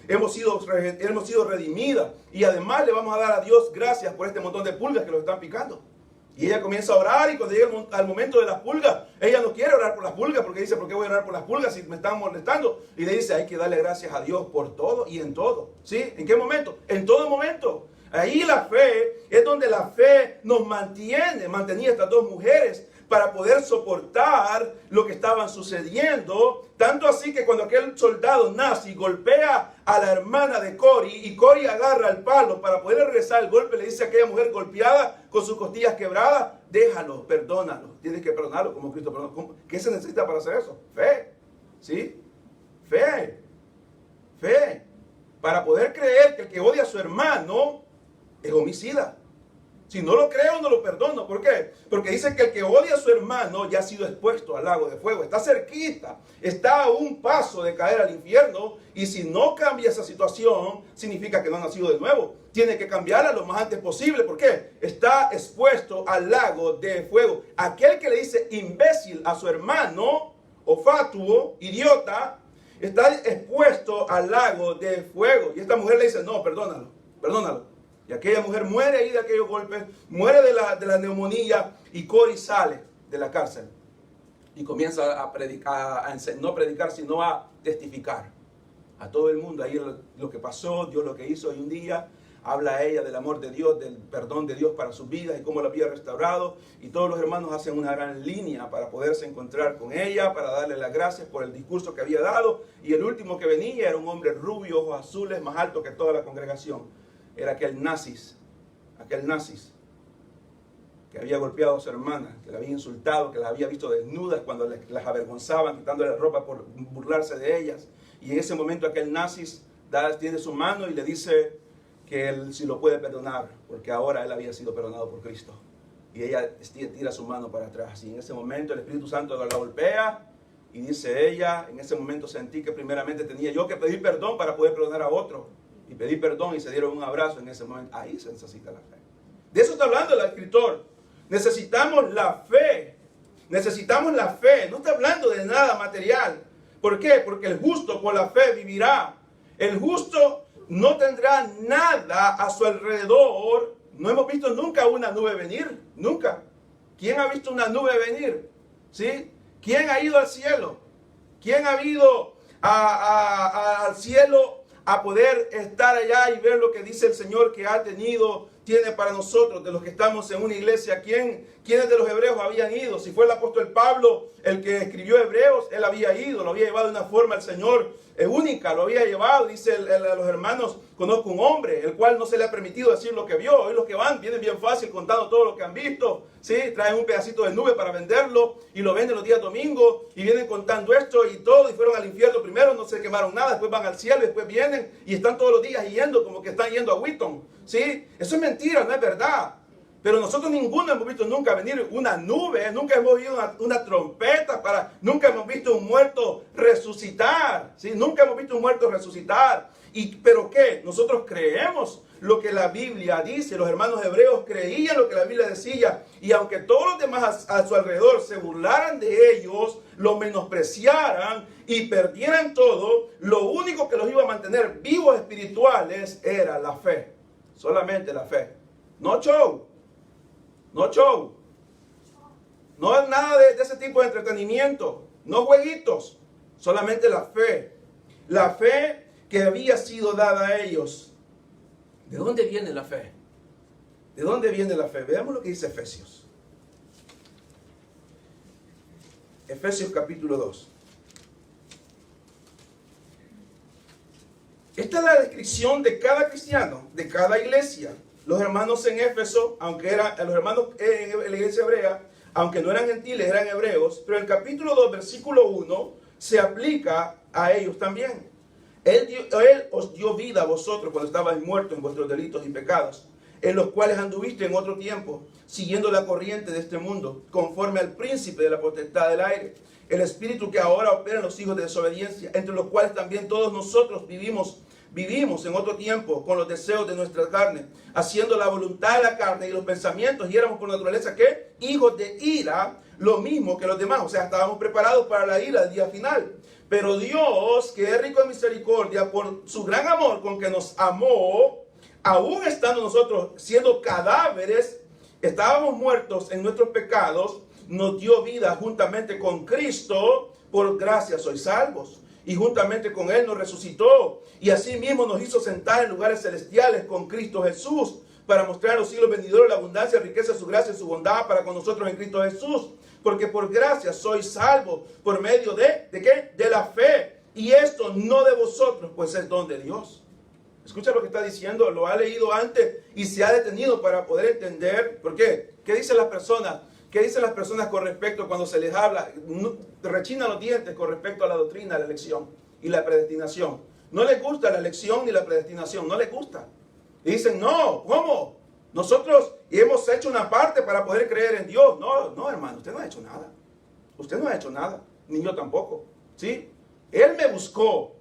hemos sido redimidas. Y además le vamos a dar a Dios gracias por este montón de pulgas que lo están picando. Y ella comienza a orar, y cuando llega al momento de las pulgas, ella no quiere orar por las pulgas, porque dice: ¿por qué voy a orar por las pulgas si me están molestando? Y le dice: hay que darle gracias a Dios por todo y en todo. ¿Sí? ¿En qué momento? En todo momento. Ahí la fe es donde la fe nos mantenía estas dos mujeres para poder soportar lo que estaban sucediendo. Tanto así que cuando aquel soldado nazi golpea a la hermana de Cori y Cori agarra el palo para poder regresar el golpe, le dice a aquella mujer golpeada con sus costillas quebradas: déjalo, perdónalo. Tienes que perdonarlo como Cristo perdonó. ¿Qué se necesita para hacer eso? Fe. ¿Sí? Fe. Fe. Para poder creer que el que odia a su hermano es homicida. Si no lo creo, no lo perdono. ¿Por qué? Porque dice que el que odia a su hermano ya ha sido expuesto al lago de fuego. Está cerquita. Está a un paso de caer al infierno. Y si no cambia esa situación, significa que no ha nacido de nuevo. Tiene que cambiarla lo más antes posible. ¿Por qué? Está expuesto al lago de fuego. Aquel que le dice imbécil a su hermano, o fatuo, idiota, está expuesto al lago de fuego. Y esta mujer le dice: no, perdónalo, perdónalo. Y aquella mujer muere ahí de aquellos golpes, muere de la neumonía, y Cori sale de la cárcel y comienza a predicar, no a predicar, sino a testificar a todo el mundo ahí lo que pasó, Dios lo que hizo. Y un día habla a ella del amor de Dios, del perdón de Dios para sus vidas y cómo la había restaurado. Y todos los hermanos hacen una gran línea para poderse encontrar con ella, para darle las gracias por el discurso que había dado. Y el último que venía era un hombre rubio, ojos azules, más alto que toda la congregación. Era aquel nazis que había golpeado a su hermana, que la había insultado, que las había visto desnudas cuando las avergonzaban, quitándole la ropa por burlarse de ellas. Y en ese momento aquel nazis tiene su mano y le dice que él sí lo puede perdonar, porque ahora él había sido perdonado por Cristo. Y ella tira su mano para atrás. Y en ese momento el Espíritu Santo la golpea. Y dice ella: en ese momento sentí que primeramente tenía yo que pedir perdón para poder perdonar a otro. Y pedí perdón y se dieron un abrazo en ese momento. Ahí se necesita la fe. De eso está hablando el escritor. Necesitamos la fe. Necesitamos la fe. No está hablando de nada material. ¿Por qué? Porque el justo por la fe vivirá. El justo no tendrá nada a su alrededor. No hemos visto nunca una nube venir. Nunca. ¿Quién ha visto una nube venir? ¿Sí? ¿Quién ha ido al cielo? ¿Quién ha ido al cielo a poder estar allá y ver lo que dice el Señor que tiene para nosotros, de los que estamos en una iglesia? ¿Quiénes de los hebreos habían ido? Si fue el apóstol Pablo el que escribió Hebreos, él había ido, lo había llevado de una forma el Señor única, lo había llevado. Dice a los hermanos: conozco un hombre, el cual no se le ha permitido decir lo que vio. Hoy los que vienen bien fácil contando todo lo que han visto, ¿sí? Traen un pedacito de nube para venderlo y lo venden los días domingos y vienen contando esto y todo, y fueron al infierno primero, no se quemaron nada, después van al cielo, después vienen y están todos los días yendo como que están yendo a Wheaton, ¿sí? Eso es mentira, no es verdad. Pero nosotros ninguno hemos visto nunca venir una nube, nunca hemos oído una trompeta, nunca hemos visto un muerto resucitar, ¿sí? Nunca hemos visto un muerto resucitar. ¿Pero qué? Nosotros creemos lo que la Biblia dice. Los hermanos hebreos creían lo que la Biblia decía. Y aunque todos los demás a su alrededor se burlaran de ellos, lo menospreciaran y perdieran todo, lo único que los iba a mantener vivos espirituales era la fe. Solamente la fe. No show. No show. No es nada de ese tipo de entretenimiento. No jueguitos. Solamente la fe. La fe que había sido dada a ellos. ¿De dónde viene la fe? ¿De dónde viene la fe? Veamos lo que dice Efesios. Efesios capítulo 2. Esta es la descripción de cada cristiano, de cada iglesia. Los hermanos en Éfeso, aunque eran los hermanos en la iglesia hebrea, aunque no eran gentiles, eran hebreos, pero el capítulo 2, versículo 1, se aplica a ellos también. Él os dio vida a vosotros cuando estabais muertos en vuestros delitos y pecados, en los cuales anduviste en otro tiempo, siguiendo la corriente de este mundo, conforme al príncipe de la potestad del aire, el espíritu que ahora opera en los hijos de desobediencia, entre los cuales también todos nosotros vivimos en otro tiempo con los deseos de nuestra carne, haciendo la voluntad de la carne y los pensamientos, y éramos por naturaleza, ¿qué? Hijos de ira, lo mismo que los demás. O sea, estábamos preparados para la ira del día final. Pero Dios, que es rico en misericordia, por su gran amor con que nos amó, aún estando nosotros siendo cadáveres, estábamos muertos en nuestros pecados, nos dio vida juntamente con Cristo. Por gracia sois salvos. Y juntamente con Él nos resucitó. Y asimismo nos hizo sentar en lugares celestiales con Cristo Jesús, para mostrar a los siglos venidores la abundancia, riqueza, su gracia y su bondad para con nosotros en Cristo Jesús. Porque por gracia sois salvos por medio ¿de qué? De la fe. Y esto no de vosotros, pues es don de Dios. Escucha lo que está diciendo, lo ha leído antes y se ha detenido para poder entender. ¿Por qué? ¿Qué dicen las personas? ¿Qué dicen las personas con respecto cuando se les habla? Rechinan los dientes con respecto a la doctrina de la elección y la predestinación. No les gusta la elección ni la predestinación, no les gusta. Y dicen, no, ¿cómo? Nosotros hemos hecho una parte para poder creer en Dios. No, hermano, usted no ha hecho nada. Usted no ha hecho nada, ni yo tampoco. ¿Sí? Él me buscó,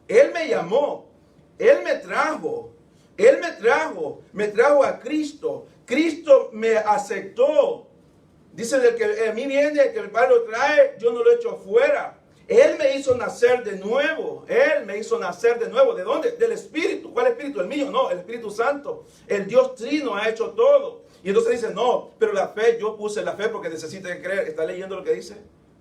Él me llamó, Él me trajo a Cristo. Cristo me aceptó. Dice, del que a mí viene, que el Padre lo trae, yo no lo echo afuera. Él me hizo nacer de nuevo. Él me hizo nacer de nuevo. ¿De dónde? Del Espíritu. ¿Cuál Espíritu? El mío. No, el Espíritu Santo. El Dios Trino ha hecho todo. Y entonces dice, no, pero la fe, yo puse la fe porque necesita creer. ¿Está leyendo lo que dice?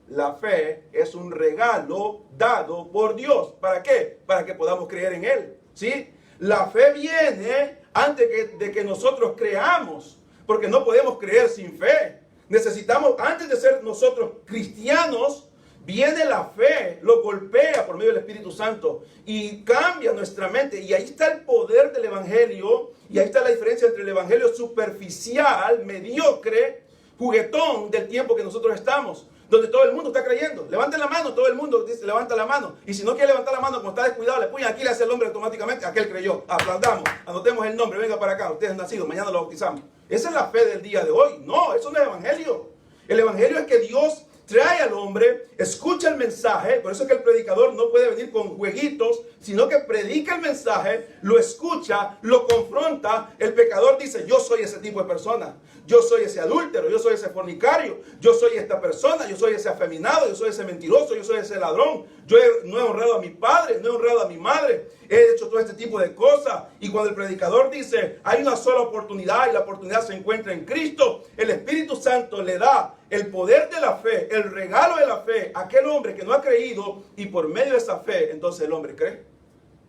La fe es un regalo dado por Dios. ¿Para qué? Para que podamos creer en Él. ¿Sí? La fe viene antes de que nosotros creamos. Porque no podemos creer sin fe. Necesitamos, antes de ser nosotros cristianos, viene la fe, lo golpea por medio del Espíritu Santo y cambia nuestra mente. Y ahí está el poder del Evangelio, y ahí está la diferencia entre el Evangelio superficial, mediocre, juguetón del tiempo que nosotros estamos, donde todo el mundo está creyendo. Levanten la mano, todo el mundo dice, levanta la mano. Y si no quiere levantar la mano, como está descuidado, le puñan aquí, le hace el nombre automáticamente. Aquel creyó. Aplaudamos, anotemos el nombre, venga para acá, usted es nacido, mañana lo bautizamos. Esa es la fe del día de hoy. No, eso no es evangelio. El evangelio es que Dios trae al hombre, escucha el mensaje. Por eso es que el predicador no puede venir con jueguitos, sino que predica el mensaje, lo escucha, lo confronta. El pecador dice, yo soy ese tipo de persona. Yo soy ese adúltero, yo soy ese fornicario, yo soy esta persona, yo soy ese afeminado, yo soy ese mentiroso, yo soy ese ladrón. Yo no he honrado a mi padre, no he honrado a mi madre, he hecho todo este tipo de cosas. Y cuando el predicador dice, hay una sola oportunidad y la oportunidad se encuentra en Cristo, el Espíritu Santo le da el poder de la fe, el regalo de la fe a aquel hombre que no ha creído, y por medio de esa fe, entonces el hombre cree.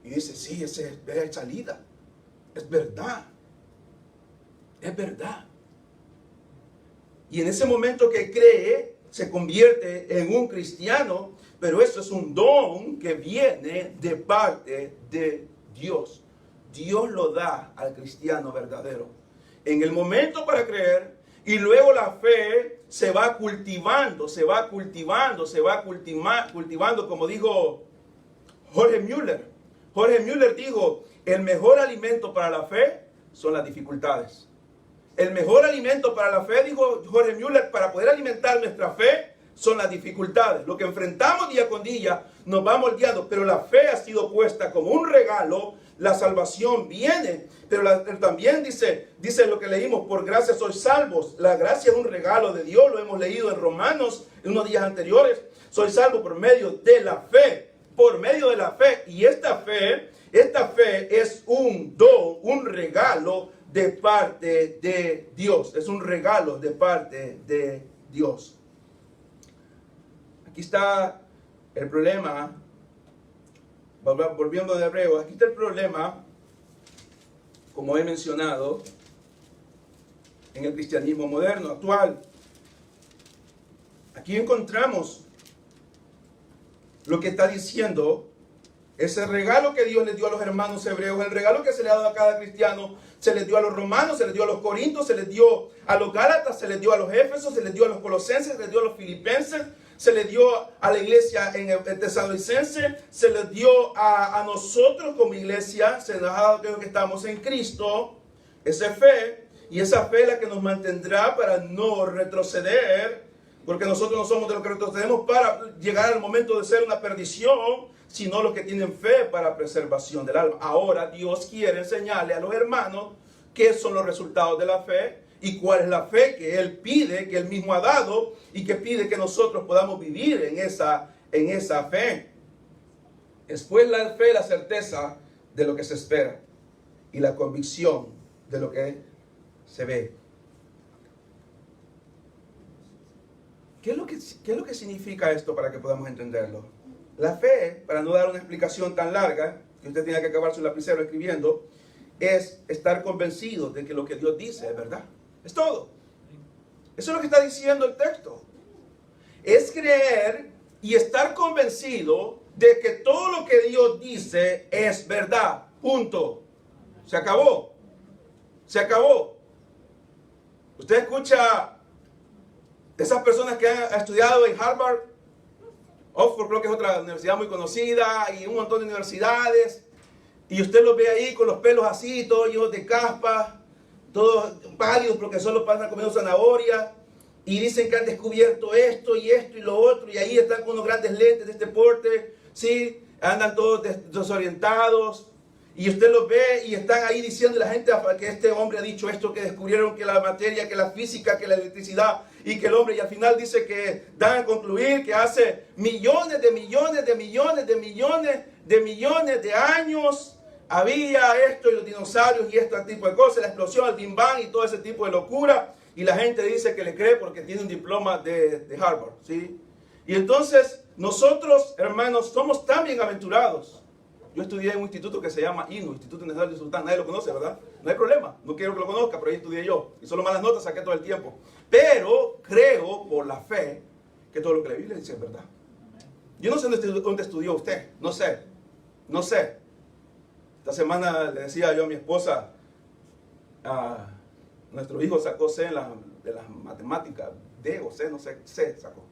Y dice, sí, esa es salida. Es verdad. Es verdad. Y en ese momento que cree, se convierte en un cristiano, pero eso es un don que viene de parte de Dios. Dios lo da al cristiano verdadero. En el momento para creer, y luego la fe se va cultivando, como dijo Jorge Müller. Jorge Müller dijo, el mejor alimento para la fe son las dificultades. El mejor alimento para la fe, dijo Jorge Müller, para poder alimentar nuestra fe, son las dificultades. Lo que enfrentamos día con día nos va moldeando, pero la fe ha sido puesta como un regalo. La salvación viene, pero también dice lo que leímos, por gracia sois salvos. La gracia es un regalo de Dios, lo hemos leído en Romanos en unos días anteriores. Soy salvo por medio de la fe, por medio de la fe. Y esta fe es un don, un regalo de parte de Dios. Es un regalo de parte de Dios. Aquí está el problema. Volviendo de Hebreos, aquí está el problema, como he mencionado, en el cristianismo moderno, actual. Aquí encontramos lo que está diciendo, ese regalo que Dios les dio a los hermanos hebreos, el regalo que se le ha dado a cada cristiano, se les dio a los romanos, se les dio a los corintios, se les dio a los gálatas, se les dio a los éfesos, se les dio a los colosenses, se les dio a los filipenses, se le dio a la iglesia en el tesalonicense, se le dio a nosotros como iglesia, se nos ha dado creo que estamos en Cristo, esa fe, y esa fe es la que nos mantendrá para no retroceder, porque nosotros no somos de los que retrocedemos para llegar al momento de ser una perdición, sino los que tienen fe para preservación del alma. Ahora Dios quiere enseñarle a los hermanos qué son los resultados de la fe, y cuál es la fe que Él pide, que Él mismo ha dado, y que pide que nosotros podamos vivir en esa fe. Después la fe, la certeza de lo que se espera, y la convicción de lo que se ve. ¿Qué es lo que significa esto para que podamos entenderlo? La fe, para no dar una explicación tan larga, que usted tenga que acabar su lapicero escribiendo, es estar convencido de que lo que Dios dice es verdad. Es todo. Eso es lo que está diciendo el texto. Es creer y estar convencido de que todo lo que Dios dice es verdad. Punto. Se acabó. Se acabó. Usted escucha esas personas que han estudiado en Harvard, Oxford creo que es otra universidad muy conocida, y un montón de universidades, y usted los ve ahí con los pelos así, todos llenos de caspa, todos pálidos porque solo pasan comiendo zanahoria, y dicen que han descubierto esto y lo otro, y ahí están con unos grandes lentes de este porte, ¿sí? Andan todos desorientados, y usted los ve y están ahí diciendo a la gente que este hombre ha dicho esto, que descubrieron que la materia, que la física, que la electricidad, y que el hombre, y al final dice que dan a concluir que hace millones de años había esto y los dinosaurios y este tipo de cosas, la explosión, el Big Bang y todo ese tipo de locura, y la gente dice que le cree porque tiene un diploma de Harvard, ¿sí? Y entonces nosotros, hermanos, somos tan bienaventurados. Yo estudié en un instituto que se llama INU, Instituto Nacional de Sultán. Nadie lo conoce, ¿verdad? No hay problema. No quiero que lo conozca, pero ahí estudié yo. Y solo malas notas saqué todo el tiempo. Pero creo por la fe que todo lo que la Biblia dice es verdad. Yo no sé dónde estudió usted. No sé. Esta semana le decía yo a mi esposa, nuestro hijo sacó C de las matemáticas. D o C, no sé, C sacó.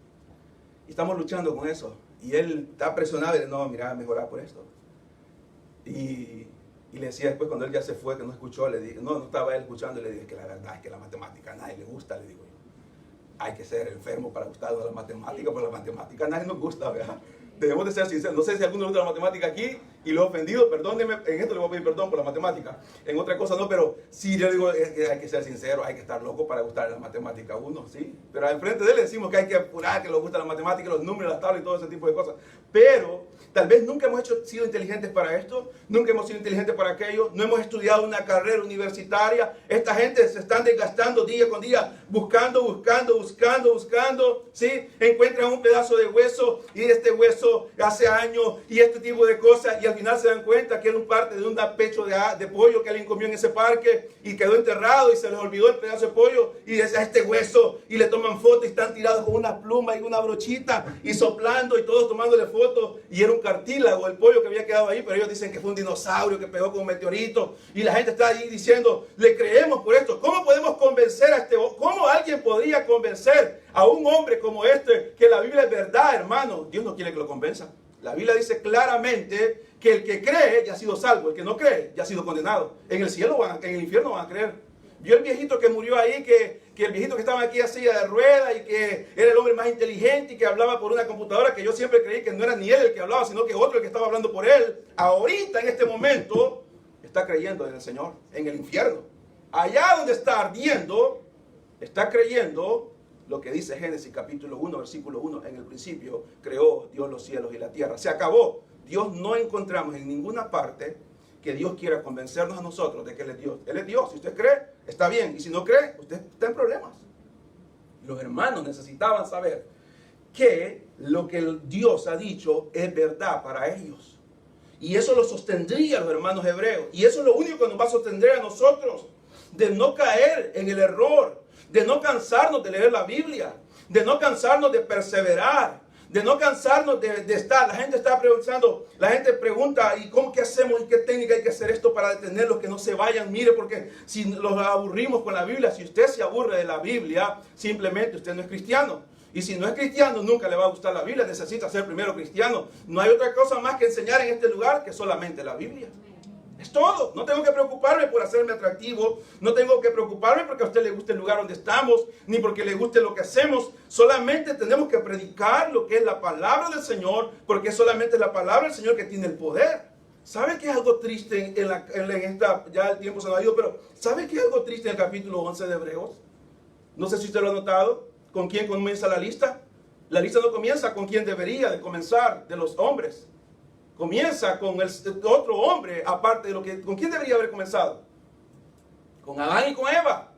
Y estamos luchando con eso. Y él está presionado y dice, no, mira, mejorar por esto. Y le decía después, cuando él ya se fue, que no escuchó, le dije, no estaba él escuchando, y le dije que la verdad es que la matemática a nadie le gusta, le digo yo. Hay que ser enfermo para gustar de la matemática, porque la matemática a nadie nos gusta, ¿verdad? Debemos de ser sinceros. No sé si alguno le gusta la matemática aquí y lo he ofendido, perdóneme, en esto le voy a pedir perdón por la matemática, en otra cosa no, pero sí, yo digo que hay que ser sincero, hay que estar loco para gustar la matemática a uno, ¿sí? Pero al frente de él le decimos que hay que apurar, que le gusta la matemática, los números, las tablas y todo ese tipo de cosas. Pero tal vez nunca hemos sido inteligentes para esto, nunca hemos sido inteligentes para aquello, no hemos estudiado una carrera universitaria. Esta gente se están desgastando día con día, buscando, ¿sí? Encuentran un pedazo de hueso, y este hueso hace años, y este tipo de cosas, y al final se dan cuenta que era un parte de un pecho de pollo que alguien comió en ese parque, y quedó enterrado, y se les olvidó el pedazo de pollo, y decía este hueso, y le toman fotos, y están tirados con una pluma y una brochita, y soplando, y todos tomándole fotos, y era un cartílago, el pollo que había quedado ahí, pero ellos dicen que fue un dinosaurio que pegó con un meteorito, y la gente está ahí diciendo, le creemos por esto. ¿Cómo podemos convencer a cómo alguien podría convencer a un hombre como este que la Biblia es verdad, hermano? Dios no quiere que lo convenza. La Biblia dice claramente que el que cree ya ha sido salvo, el que no cree ya ha sido condenado. En el cielo, en el infierno van a creer. Vio el viejito que murió ahí, que el viejito que estaba aquí a silla de ruedas y que era el hombre más inteligente y que hablaba por una computadora, que yo siempre creí que no era ni él el que hablaba, sino que otro el que estaba hablando por él. Ahorita, en este momento, está creyendo en el Señor, en el infierno. Allá donde está ardiendo, está creyendo lo que dice Génesis capítulo 1, versículo 1. En el principio creó Dios los cielos y la tierra. Se acabó. Dios no encontramos en ninguna parte que Dios quiera convencernos a nosotros de que Él es Dios. Él es Dios. Si usted cree, está bien. Y si no cree, usted está en problemas. Los hermanos necesitaban saber que lo que Dios ha dicho es verdad para ellos. Y eso lo sostendría a los hermanos hebreos. Y eso es lo único que nos va a sostener a nosotros. De no caer en el error. De no cansarnos de leer la Biblia. De no cansarnos de perseverar. De no cansarnos de estar. La gente está preguntando, la gente pregunta, ¿y cómo que hacemos? ¿Y qué técnica hay que hacer esto para detenerlos que no se vayan? Mire, porque si los aburrimos con la Biblia, si usted se aburre de la Biblia, simplemente usted no es cristiano. Y si no es cristiano, nunca le va a gustar la Biblia, necesita ser primero cristiano. No hay otra cosa más que enseñar en este lugar que solamente la Biblia. Es todo. No tengo que preocuparme por hacerme atractivo. No tengo que preocuparme porque a usted le guste el lugar donde estamos, ni porque le guste lo que hacemos. Solamente tenemos que predicar lo que es la palabra del Señor, porque es solamente la palabra del Señor que tiene el poder. ¿Sabe que es algo triste en esta, ya el tiempo se nos ha ido, pero ¿sabe que es algo triste en el capítulo 11 de Hebreos? No sé si usted lo ha notado. ¿Con quién comienza la lista? La lista no comienza con quien debería de comenzar, de los hombres. Comienza con el otro hombre, aparte de lo que... ¿Con quién debería haber comenzado? Con Adán y con Eva.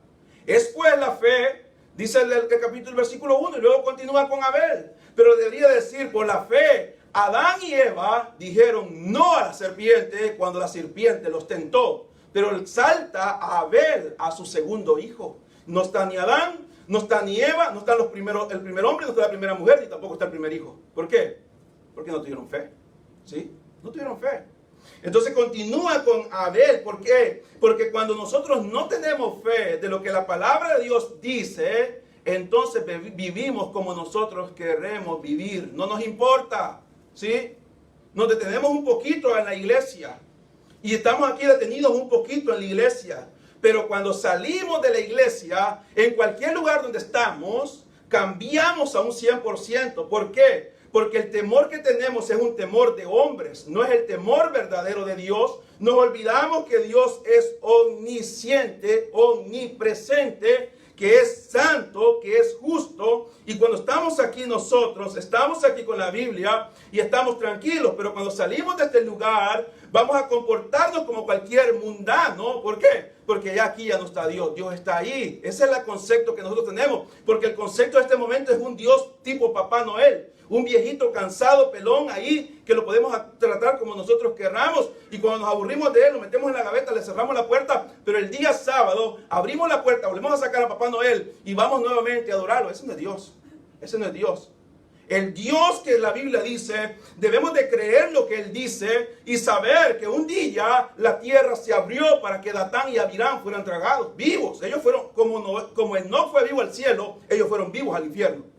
Es pues la fe, dice el capítulo, versículo 1, y luego continúa con Abel. Pero debería decir, por la fe, Adán y Eva dijeron no a la serpiente cuando la serpiente los tentó. Pero salta a Abel, a su segundo hijo. No está ni Adán, no está ni Eva, no está el primer hombre, no está la primera mujer, ni tampoco está el primer hijo. ¿Por qué? Porque no tuvieron fe. ¿Sí? No tuvieron fe. Entonces continúa con Abel. ¿Por qué? Porque cuando nosotros no tenemos fe de lo que la palabra de Dios dice, entonces vivimos como nosotros queremos vivir. No nos importa. ¿Sí? Nos detenemos un poquito en la iglesia. Y estamos aquí detenidos un poquito en la iglesia. Pero cuando salimos de la iglesia, en cualquier lugar donde estamos, cambiamos a un 100%. ¿Por qué? Porque el temor que tenemos es un temor de hombres, no es el temor verdadero de Dios. Nos olvidamos que Dios es omnisciente, omnipresente, que es santo, que es justo. Y cuando estamos aquí nosotros, estamos aquí con la Biblia y estamos tranquilos. Pero cuando salimos de este lugar, vamos a comportarnos como cualquier mundano. ¿Por qué? Porque ya aquí ya no está Dios. Dios está ahí. Ese es el concepto que nosotros tenemos. Porque el concepto de este momento es un Dios tipo Papá Noel. Un viejito cansado, pelón ahí, que lo podemos tratar como nosotros querramos. Y cuando nos aburrimos de él, lo metemos en la gaveta, le cerramos la puerta. Pero el día sábado, abrimos la puerta, volvemos a sacar a Papá Noel y vamos nuevamente a adorarlo. Ese no es Dios. Ese no es Dios. El Dios que la Biblia dice, debemos de creer lo que Él dice y saber que un día la tierra se abrió para que Datán y Abirán fueran tragados, vivos. Ellos fueron, como Enoc fue vivo al cielo, ellos fueron vivos al infierno.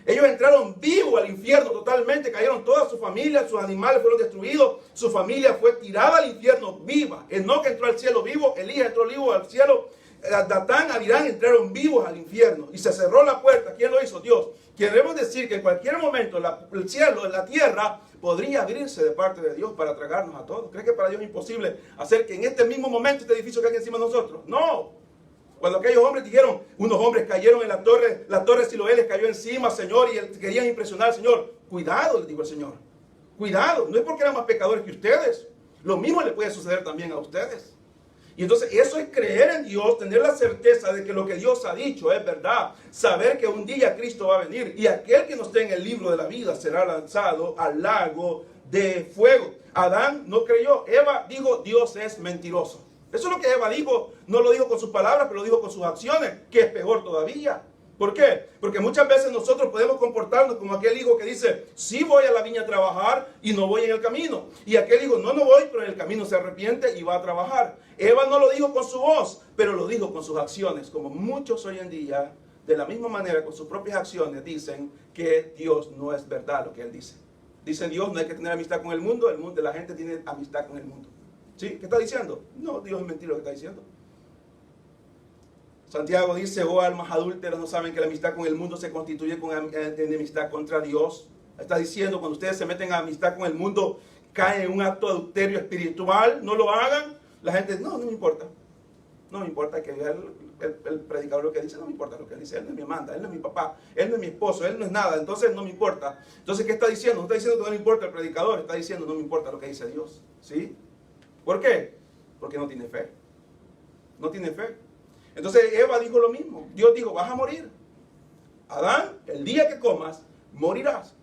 Ellos entraron vivos al infierno totalmente, cayeron toda su familia, sus animales fueron destruidos, su familia fue tirada al infierno viva. Enoc entró al cielo vivo, Elías entró vivo al cielo, Datán, Abirán entraron vivos al infierno y se cerró la puerta. ¿Quién lo hizo? Dios. Queremos decir que en cualquier momento el cielo, la tierra, podría abrirse de parte de Dios para tragarnos a todos. ¿Cree que para Dios es imposible hacer que en este mismo momento este edificio caiga encima de nosotros? No. Cuando aquellos hombres dijeron, unos hombres cayeron en la torre Siloé les cayó encima, Señor, y querían impresionar al Señor. Cuidado, les dijo el Señor. Cuidado, no es porque eran más pecadores que ustedes. Lo mismo le puede suceder también a ustedes. Y entonces eso es creer en Dios, tener la certeza de que lo que Dios ha dicho es verdad. Saber que un día Cristo va a venir y aquel que no esté en el libro de la vida será lanzado al lago de fuego. Adán no creyó. Eva dijo, Dios es mentiroso. Eso es lo que Eva dijo. No lo dijo con sus palabras, pero lo dijo con sus acciones, que es peor todavía. ¿Por qué? Porque muchas veces nosotros podemos comportarnos como aquel hijo que dice, sí voy a la viña a trabajar y no voy en el camino. Y aquel hijo, no voy, pero en el camino se arrepiente y va a trabajar. Eva no lo dijo con su voz, pero lo dijo con sus acciones. Como muchos hoy en día, de la misma manera, con sus propias acciones, dicen que Dios no es verdad lo que Él dice. Dice Dios, no hay que tener amistad con el mundo, la gente tiene amistad con el mundo. ¿Sí? ¿Qué está diciendo? No, Dios es mentira lo que está diciendo. Santiago dice, oh almas adúlteras, no saben que la amistad con el mundo se constituye con enemistad contra Dios. Está diciendo, cuando ustedes se meten a amistad con el mundo, caen en un acto de adulterio espiritual, no lo hagan. La gente, no me importa. No me importa que el predicador lo que dice, no me importa lo que dice. Él no es mi amante, él no es mi papá, él no es mi esposo, él no es nada, entonces no me importa. Entonces, ¿qué está diciendo? No está diciendo que no le importa el predicador, está diciendo no me importa lo que dice Dios. ¿Sí? ¿Por qué? Porque no tiene fe. No tiene fe. Entonces Eva dijo lo mismo. Dios dijo, vas a morir. Adán, el día que comas, morirás.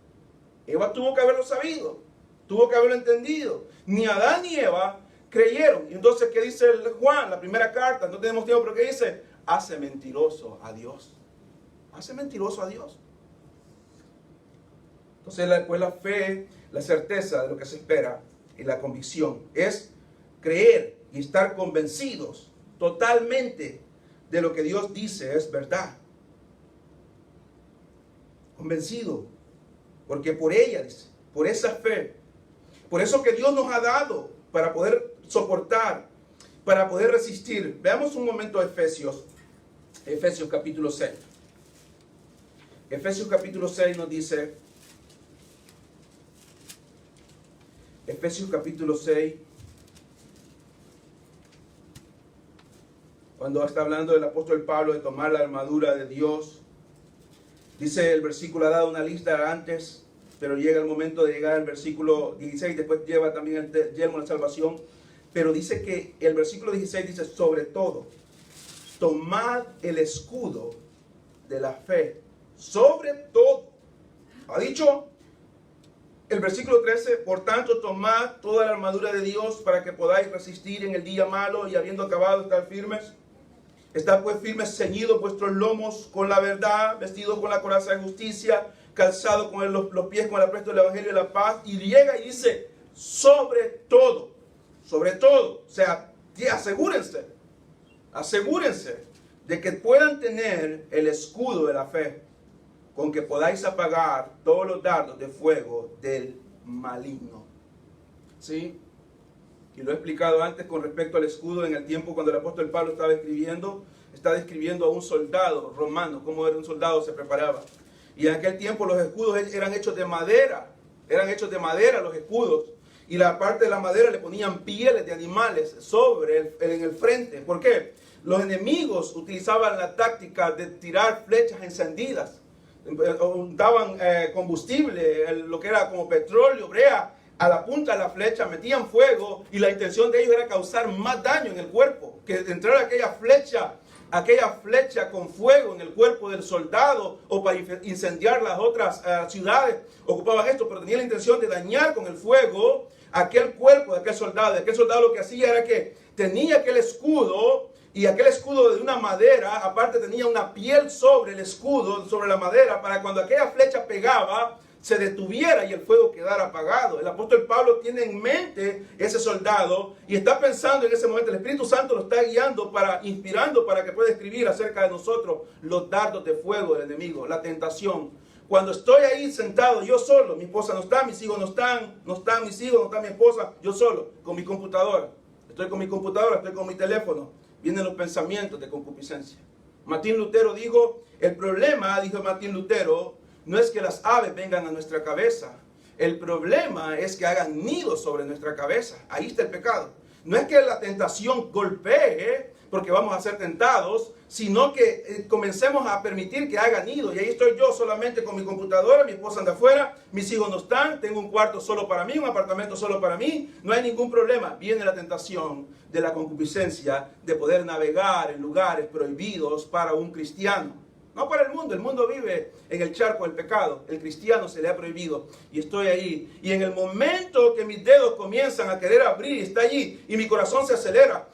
Eva tuvo que haberlo sabido, tuvo que haberlo entendido. Ni Adán ni Eva creyeron. Y entonces, ¿qué dice Juan? La primera carta, no tenemos tiempo, pero ¿qué dice? Hace mentiroso a Dios. Hace mentiroso a Dios. Entonces, la fe, la certeza de lo que se espera y la convicción es creer y estar convencidos totalmente de lo que Dios dice es verdad. Convencido. Porque por ella, dice, por esa fe, por eso que Dios nos ha dado para poder soportar, para poder resistir. Veamos un momento Efesios capítulo 6. Efesios capítulo 6 nos dice, Efesios capítulo 6, cuando está hablando del apóstol Pablo de tomar la armadura de Dios, dice el versículo, ha dado una lista antes, pero llega el momento de llegar al versículo 16, después lleva también el yelmo de la salvación, pero dice que el versículo 16 dice, sobre todo, tomad el escudo de la fe, sobre todo. Ha dicho el versículo 13, por tanto, tomad toda la armadura de Dios para que podáis resistir en el día malo y habiendo acabado estar firmes. Estad pues firmes, ceñidos vuestros lomos con la verdad, vestidos con la coraza de justicia, calzado con los pies con el apresto del evangelio de la paz. Y llega y dice, sobre todo, o sea, asegúrense de que puedan tener el escudo de la fe, con que podáis apagar todos los dardos de fuego del maligno. ¿Sí? Y lo he explicado antes con respecto al escudo en el tiempo cuando el apóstol Pablo estaba describiendo a un soldado romano, cómo era un soldado, se preparaba. Y en aquel tiempo los escudos eran hechos de madera, los escudos. Y la parte de la madera le ponían pieles de animales en el frente. ¿Por qué? Los enemigos utilizaban la táctica de tirar flechas encendidas. Daban combustible, lo que era como petróleo, brea, a la punta de la flecha, metían fuego y la intención de ellos era causar más daño en el cuerpo, que entrar aquella flecha con fuego en el cuerpo del soldado o para incendiar las otras ciudades, ocupaban esto, pero tenían la intención de dañar con el fuego aquel cuerpo de aquel soldado. Y aquel soldado lo que hacía era que tenía aquel escudo, y aquel escudo de una madera, aparte tenía una piel sobre el escudo, sobre la madera, para cuando aquella flecha pegaba, se detuviera y el fuego quedara apagado. El apóstol Pablo tiene en mente ese soldado y está pensando en ese momento. El Espíritu Santo lo está guiando, inspirando para que pueda escribir acerca de nosotros los dardos de fuego del enemigo, la tentación. Cuando estoy ahí sentado, yo solo, mi esposa no está, mis hijos no están mis hijos, no está mi esposa, yo solo, con mi computadora. Estoy con mi computadora, estoy con mi teléfono. Vienen los pensamientos de concupiscencia. Martín Lutero dijo, el problema, dijo Martín Lutero, no es que las aves vengan a nuestra cabeza. El problema es que hagan nidos sobre nuestra cabeza. Ahí está el pecado. No es que la tentación golpee, porque vamos a ser tentados, sino que comencemos a permitir que haga nido. Y ahí estoy yo solamente con mi computadora, mi esposa anda afuera, mis hijos no están, tengo un cuarto solo para mí, un apartamento solo para mí, no hay ningún problema. Viene la tentación de la concupiscencia, de poder navegar en lugares prohibidos para un cristiano. No para el mundo vive en el charco del pecado, el cristiano se le ha prohibido y estoy ahí. Y en el momento que mis dedos comienzan a querer abrir, está allí y mi corazón se acelera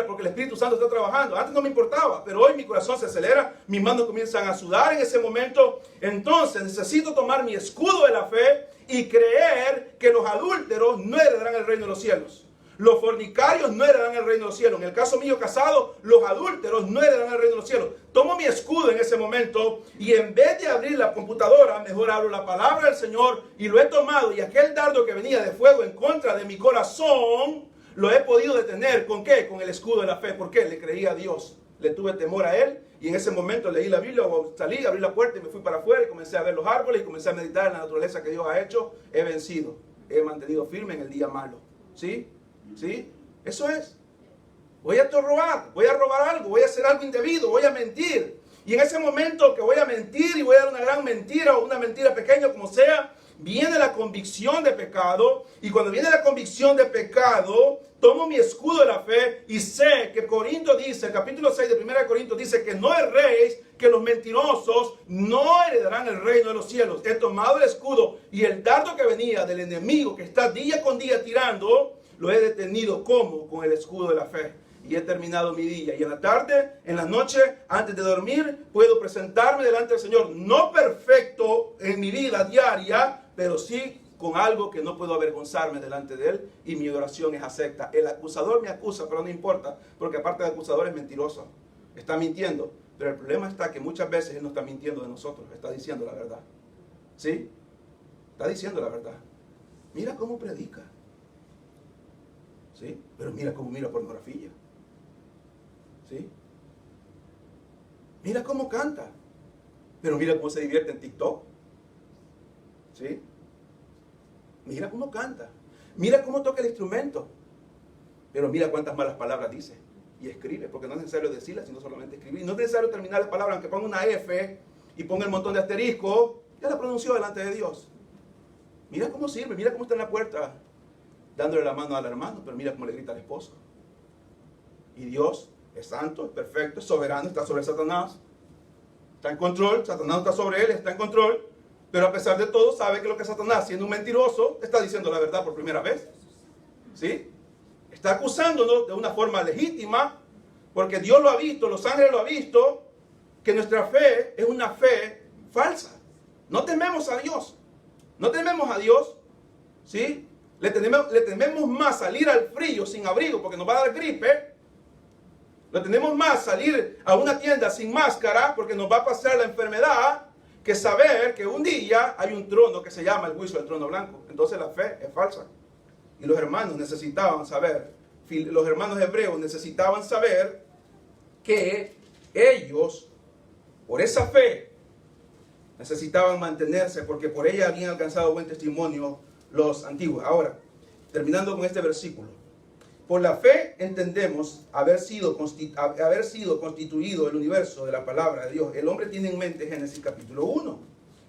porque el Espíritu Santo está trabajando. Antes no me importaba, pero hoy mi corazón se acelera, mis manos comienzan a sudar en ese momento. Entonces necesito tomar mi escudo de la fe y creer que los adúlteros no heredarán el reino de los cielos. Los fornicarios no heredarán el reino de los cielos. En el caso mío casado, los adúlteros no heredarán el reino de los cielos. Tomo mi escudo en ese momento y en vez de abrir la computadora, mejor abro la palabra del Señor y lo he tomado. Y aquel dardo que venía de fuego en contra de mi corazón, lo he podido detener. ¿Con qué? Con el escudo de la fe. ¿Por qué? Le creí a Dios. Le tuve temor a Él. Y en ese momento leí la Biblia, salí, abrí la puerta y me fui para afuera y comencé a ver los árboles y comencé a meditar en la naturaleza que Dios ha hecho. He vencido. He mantenido firme en el día malo. ¿Sí? ¿Sí? Eso es. Voy a robar algo, voy a hacer algo indebido, voy a mentir. Y en ese momento que voy a mentir y voy a dar una gran mentira o una mentira pequeña, como sea, viene la convicción de pecado. Y cuando viene la convicción de pecado, tomo mi escudo de la fe y sé que Corinto dice, el capítulo 6 de 1 Corintios dice que no erréis, que los mentirosos no heredarán el reino de los cielos. He tomado el escudo y el dardo que venía del enemigo que está día con día tirando, lo he detenido. ¿Cómo? Con el escudo de la fe. Y he terminado mi día. Y en la tarde, en la noche, antes de dormir, puedo presentarme delante del Señor. No perfecto en mi vida diaria, pero sí con algo que no puedo avergonzarme delante de Él. Y mi oración es acepta. El acusador me acusa, pero no importa. Porque aparte del acusador es mentiroso. Está mintiendo. Pero el problema está que muchas veces Él no está mintiendo de nosotros. Está diciendo la verdad. ¿Sí? Está diciendo la verdad. Mira cómo predica. ¿Sí? Pero mira cómo mira pornografía. ¿Sí? Mira cómo canta. Pero mira cómo se divierte en TikTok. ¿Sí? Mira cómo canta. Mira cómo toca el instrumento. Pero mira cuántas malas palabras dice. Y escribe, porque no es necesario decirlas, sino solamente escribir. No es necesario terminar la palabra, aunque ponga una F y ponga el montón de asterisco, ya la pronunció delante de Dios. Mira cómo sirve, mira cómo está en la puerta, dándole la mano al hermano, pero mira cómo le grita al esposo. Y Dios es santo, es perfecto, es soberano, está sobre Satanás. Está en control, Satanás no está sobre él, está en control. Pero a pesar de todo, sabe que lo que Satanás, siendo un mentiroso, está diciendo la verdad por primera vez. ¿Sí? Está acusándonos de una forma legítima, porque Dios lo ha visto, los ángeles lo han visto, que nuestra fe es una fe falsa. No tememos a Dios. No tememos a Dios. ¿Sí? Le tememos más salir al frío sin abrigo porque nos va a dar gripe. Le tememos más salir a una tienda sin máscara porque nos va a pasar la enfermedad, que saber que un día hay un trono que se llama el juicio del trono blanco. Entonces la fe es falsa. Y los hermanos necesitaban saber, los hermanos hebreos necesitaban saber que ellos, por esa fe, necesitaban mantenerse porque por ella habían alcanzado buen testimonio los antiguos. Ahora, terminando con este versículo. Por la fe entendemos haber sido constituido el universo de la palabra de Dios. El hombre tiene en mente Génesis capítulo 1.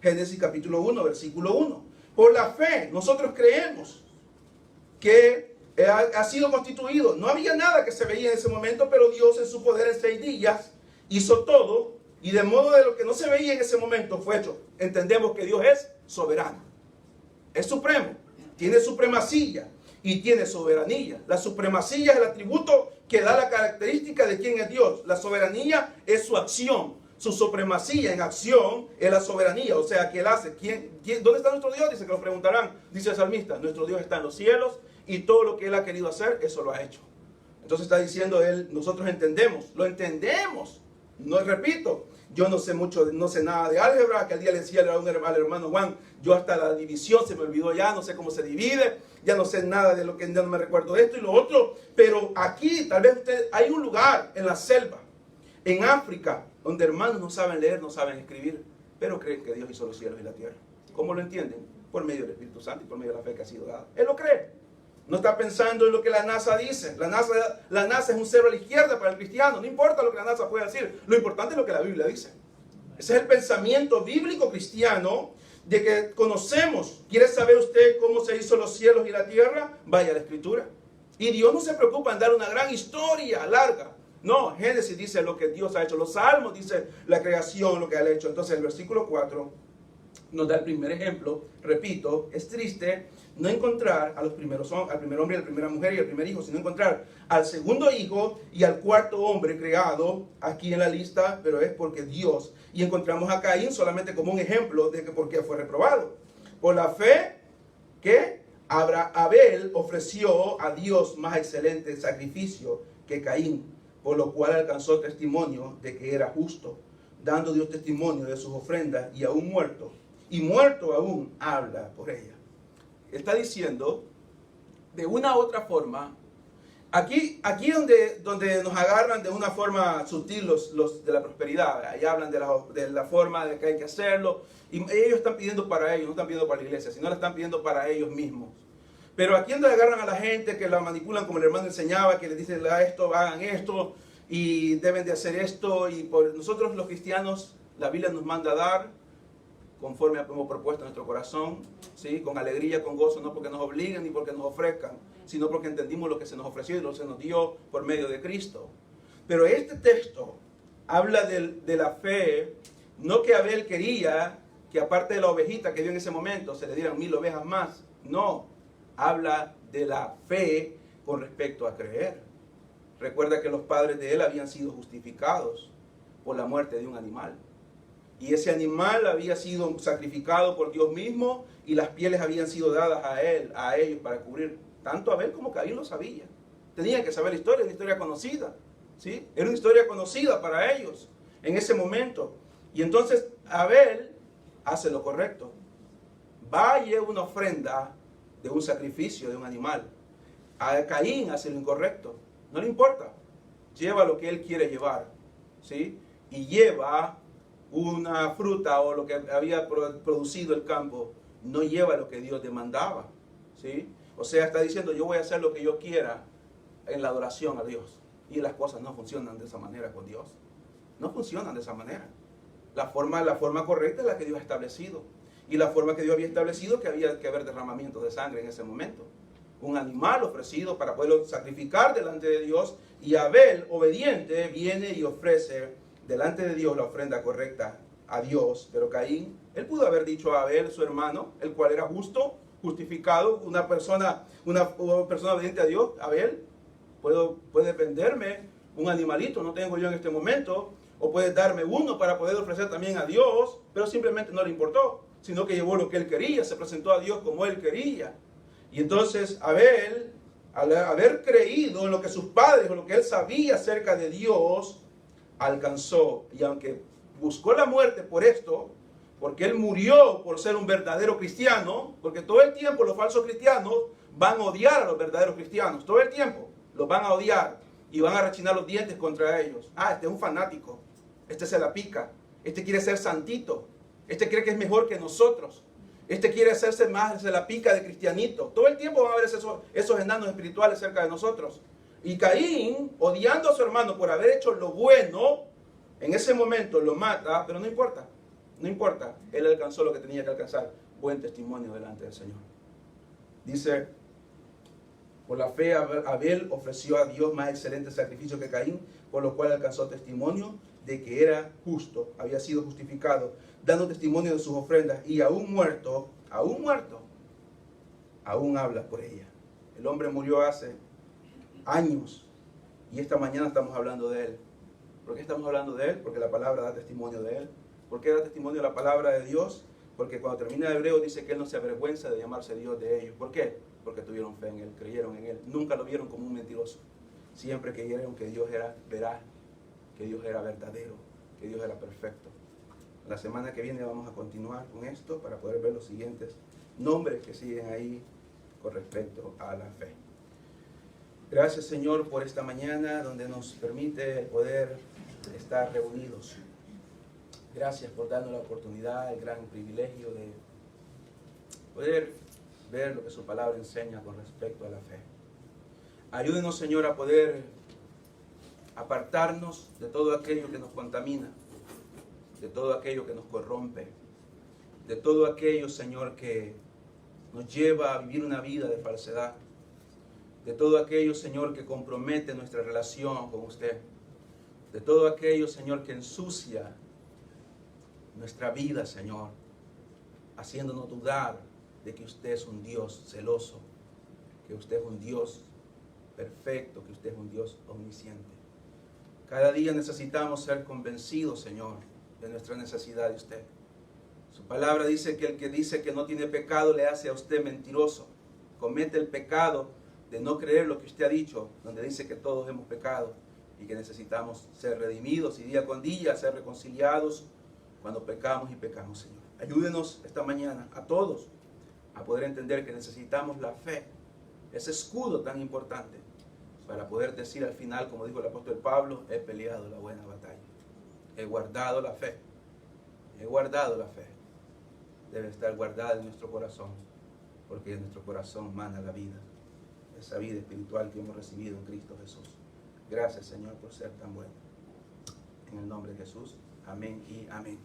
Génesis capítulo 1, versículo 1. Por la fe nosotros creemos que ha sido constituido. No había nada que se veía en ese momento, pero Dios en su poder en 6 días hizo todo. Y de modo de lo que no se veía en ese momento fue hecho. Entendemos que Dios es soberano. Es supremo. Tiene supremacía. Y tiene soberanía. La supremacía es el atributo que da la característica de quién es Dios. La soberanía es su acción. Su supremacía en acción es la soberanía. O sea, que Él hace. ¿Dónde está nuestro Dios? Dice que lo preguntarán. Dice el salmista. Nuestro Dios está en los cielos y todo lo que Él ha querido hacer, eso lo ha hecho. Entonces está diciendo Él, nosotros entendemos. Lo entendemos. No, repito, yo no sé mucho, no sé nada de álgebra. Que al día le decía al hermano Juan, yo hasta la división se me olvidó ya, no sé cómo se divide. Ya no sé nada de lo que, ya no me recuerdo de esto y lo otro. Pero aquí, tal vez hay un lugar en la selva, en África, donde hermanos no saben leer, no saben escribir, pero creen que Dios hizo los cielos y la tierra. ¿Cómo lo entienden? Por medio del Espíritu Santo y por medio de la fe que ha sido dada. Él lo cree. No está pensando en lo que la NASA dice. La NASA es un cero a la izquierda para el cristiano. No importa lo que la NASA pueda decir. Lo importante es lo que la Biblia dice. Ese es el pensamiento bíblico cristiano de que conocemos. ¿Quiere saber usted cómo se hizo los cielos y la tierra? Vaya a la Escritura. Y Dios no se preocupa en dar una gran historia larga. No, Génesis dice lo que Dios ha hecho. Los Salmos dice la creación, lo que ha hecho. Entonces el versículo 4 nos da el primer ejemplo. Repito, es triste no encontrar al primer hombre y a la primera mujer y al primer hijo, sino encontrar al segundo hijo y al cuarto hombre creado aquí en la lista, pero es porque Dios. Y encontramos a Caín solamente como un ejemplo de que por qué fue reprobado. Por la fe, ¿qué? Abel ofreció a Dios más excelente sacrificio que Caín, por lo cual alcanzó testimonio de que era justo, dando Dios testimonio de sus ofrendas, y aún muerto aún habla por ella. Está diciendo, de una u otra forma, aquí donde nos agarran de una forma sutil los de la prosperidad, ahí hablan de la forma de que hay que hacerlo, y ellos están pidiendo para ellos, no están pidiendo para la iglesia, sino la están pidiendo para ellos mismos. Pero aquí donde agarran a la gente, que la manipulan como el hermano enseñaba, que les dicen esto, hagan esto, y deben de hacer esto, y por nosotros los cristianos, la Biblia nos manda a dar, conforme hemos propuesto en nuestro corazón, ¿sí? Con alegría, con gozo, no porque nos obliguen ni porque nos ofrezcan, sino porque entendimos lo que se nos ofreció y lo que se nos dio por medio de Cristo. Pero este texto habla de la fe, no que Abel quería que aparte de la ovejita que dio en ese momento se le dieran 1000 ovejas más, no, habla de la fe con respecto a creer. Recuerda que los padres de él habían sido justificados por la muerte de un animal. Y ese animal había sido sacrificado por Dios mismo y las pieles habían sido dadas a ellos para cubrir. Tanto Abel como Caín lo sabía. Tenían que saber la historia, una historia conocida. ¿Sí? Era una historia conocida para ellos en ese momento. Y entonces Abel hace lo correcto. Va y lleva una ofrenda de un sacrificio de un animal. A Caín hace lo incorrecto. No le importa. Lleva lo que él quiere llevar. ¿Sí? Y lleva una fruta o lo que había producido el campo. No lleva lo que Dios demandaba. ¿Sí? O sea, está diciendo, yo voy a hacer lo que yo quiera en la adoración a Dios. Y las cosas no funcionan de esa manera con Dios. No funcionan de esa manera. La forma correcta es la que Dios ha establecido. Y la forma que Dios había establecido que había que haber derramamiento de sangre en ese momento. Un animal ofrecido para poderlo sacrificar delante de Dios. Y Abel, obediente, viene y ofrece delante de Dios la ofrenda correcta a Dios. Pero Caín, él pudo haber dicho a Abel, su hermano, el cual era justo, justificado, una persona obediente a Dios. Abel, puede venderme un animalito, no tengo yo en este momento, o puede darme uno para poder ofrecer también a Dios, pero simplemente no le importó, sino que llevó lo que él quería, se presentó a Dios como él quería. Y entonces Abel, al haber creído en lo que sus padres, o lo que él sabía acerca de Dios, alcanzó, y aunque buscó la muerte por esto, porque él murió por ser un verdadero cristiano, porque todo el tiempo los falsos cristianos van a odiar a los verdaderos cristianos, todo el tiempo los van a odiar y van a rechinar los dientes contra ellos. Este es un fanático, este se la pica, este quiere ser santito, este cree que es mejor que nosotros, este quiere hacerse más, se la pica de cristianito. Todo el tiempo van a ver esos enanos espirituales cerca de nosotros. Y Caín, odiando a su hermano por haber hecho lo bueno, en ese momento lo mata, pero no importa. No importa, él alcanzó lo que tenía que alcanzar, buen testimonio delante del Señor. Dice, por la fe Abel ofreció a Dios más excelente sacrificio que Caín, por lo cual alcanzó testimonio de que era justo, había sido justificado, dando testimonio de sus ofrendas, y aún muerto, aún habla por ella. El hombre murió hace años, y esta mañana estamos hablando de él. ¿Por qué estamos hablando de él? Porque la palabra da testimonio de él. ¿Por qué da testimonio de la palabra de Dios? Porque cuando termina el Hebreo dice que él no se avergüenza de llamarse Dios de ellos. ¿Por qué? Porque tuvieron fe en él, creyeron en él. Nunca lo vieron como un mentiroso. Siempre creyeron que Dios era veraz, que Dios era verdadero, que Dios era perfecto. La semana que viene vamos a continuar con esto para poder ver los siguientes nombres que siguen ahí con respecto a la fe. Gracias, Señor, por esta mañana donde nos permite poder estar reunidos. Gracias por darnos la oportunidad, el gran privilegio de poder ver lo que su palabra enseña con respecto a la fe. Ayúdenos, Señor, a poder apartarnos de todo aquello que nos contamina, de todo aquello que nos corrompe, de todo aquello, Señor, que nos lleva a vivir una vida de falsedad, de todo aquello, Señor, que compromete nuestra relación con usted, de todo aquello, Señor, que ensucia nuestra vida, Señor, haciéndonos dudar de que usted es un Dios celoso, que usted es un Dios perfecto, que usted es un Dios omnisciente. Cada día necesitamos ser convencidos, Señor, de nuestra necesidad de usted. Su palabra dice que el que dice que no tiene pecado le hace a usted mentiroso, comete el pecado de no creer lo que usted ha dicho, donde dice que todos hemos pecado y que necesitamos ser redimidos y día con día ser reconciliados cuando pecamos y pecamos, Señor. Ayúdenos esta mañana a todos a poder entender que necesitamos la fe, ese escudo tan importante, para poder decir al final, como dijo el apóstol Pablo, he peleado la buena batalla, he guardado la fe, he guardado la fe. Debe estar guardada en nuestro corazón, porque en nuestro corazón mana la vida, esa vida espiritual que hemos recibido en Cristo Jesús. Gracias, Señor, por ser tan bueno. En el nombre de Jesús, amén y amén.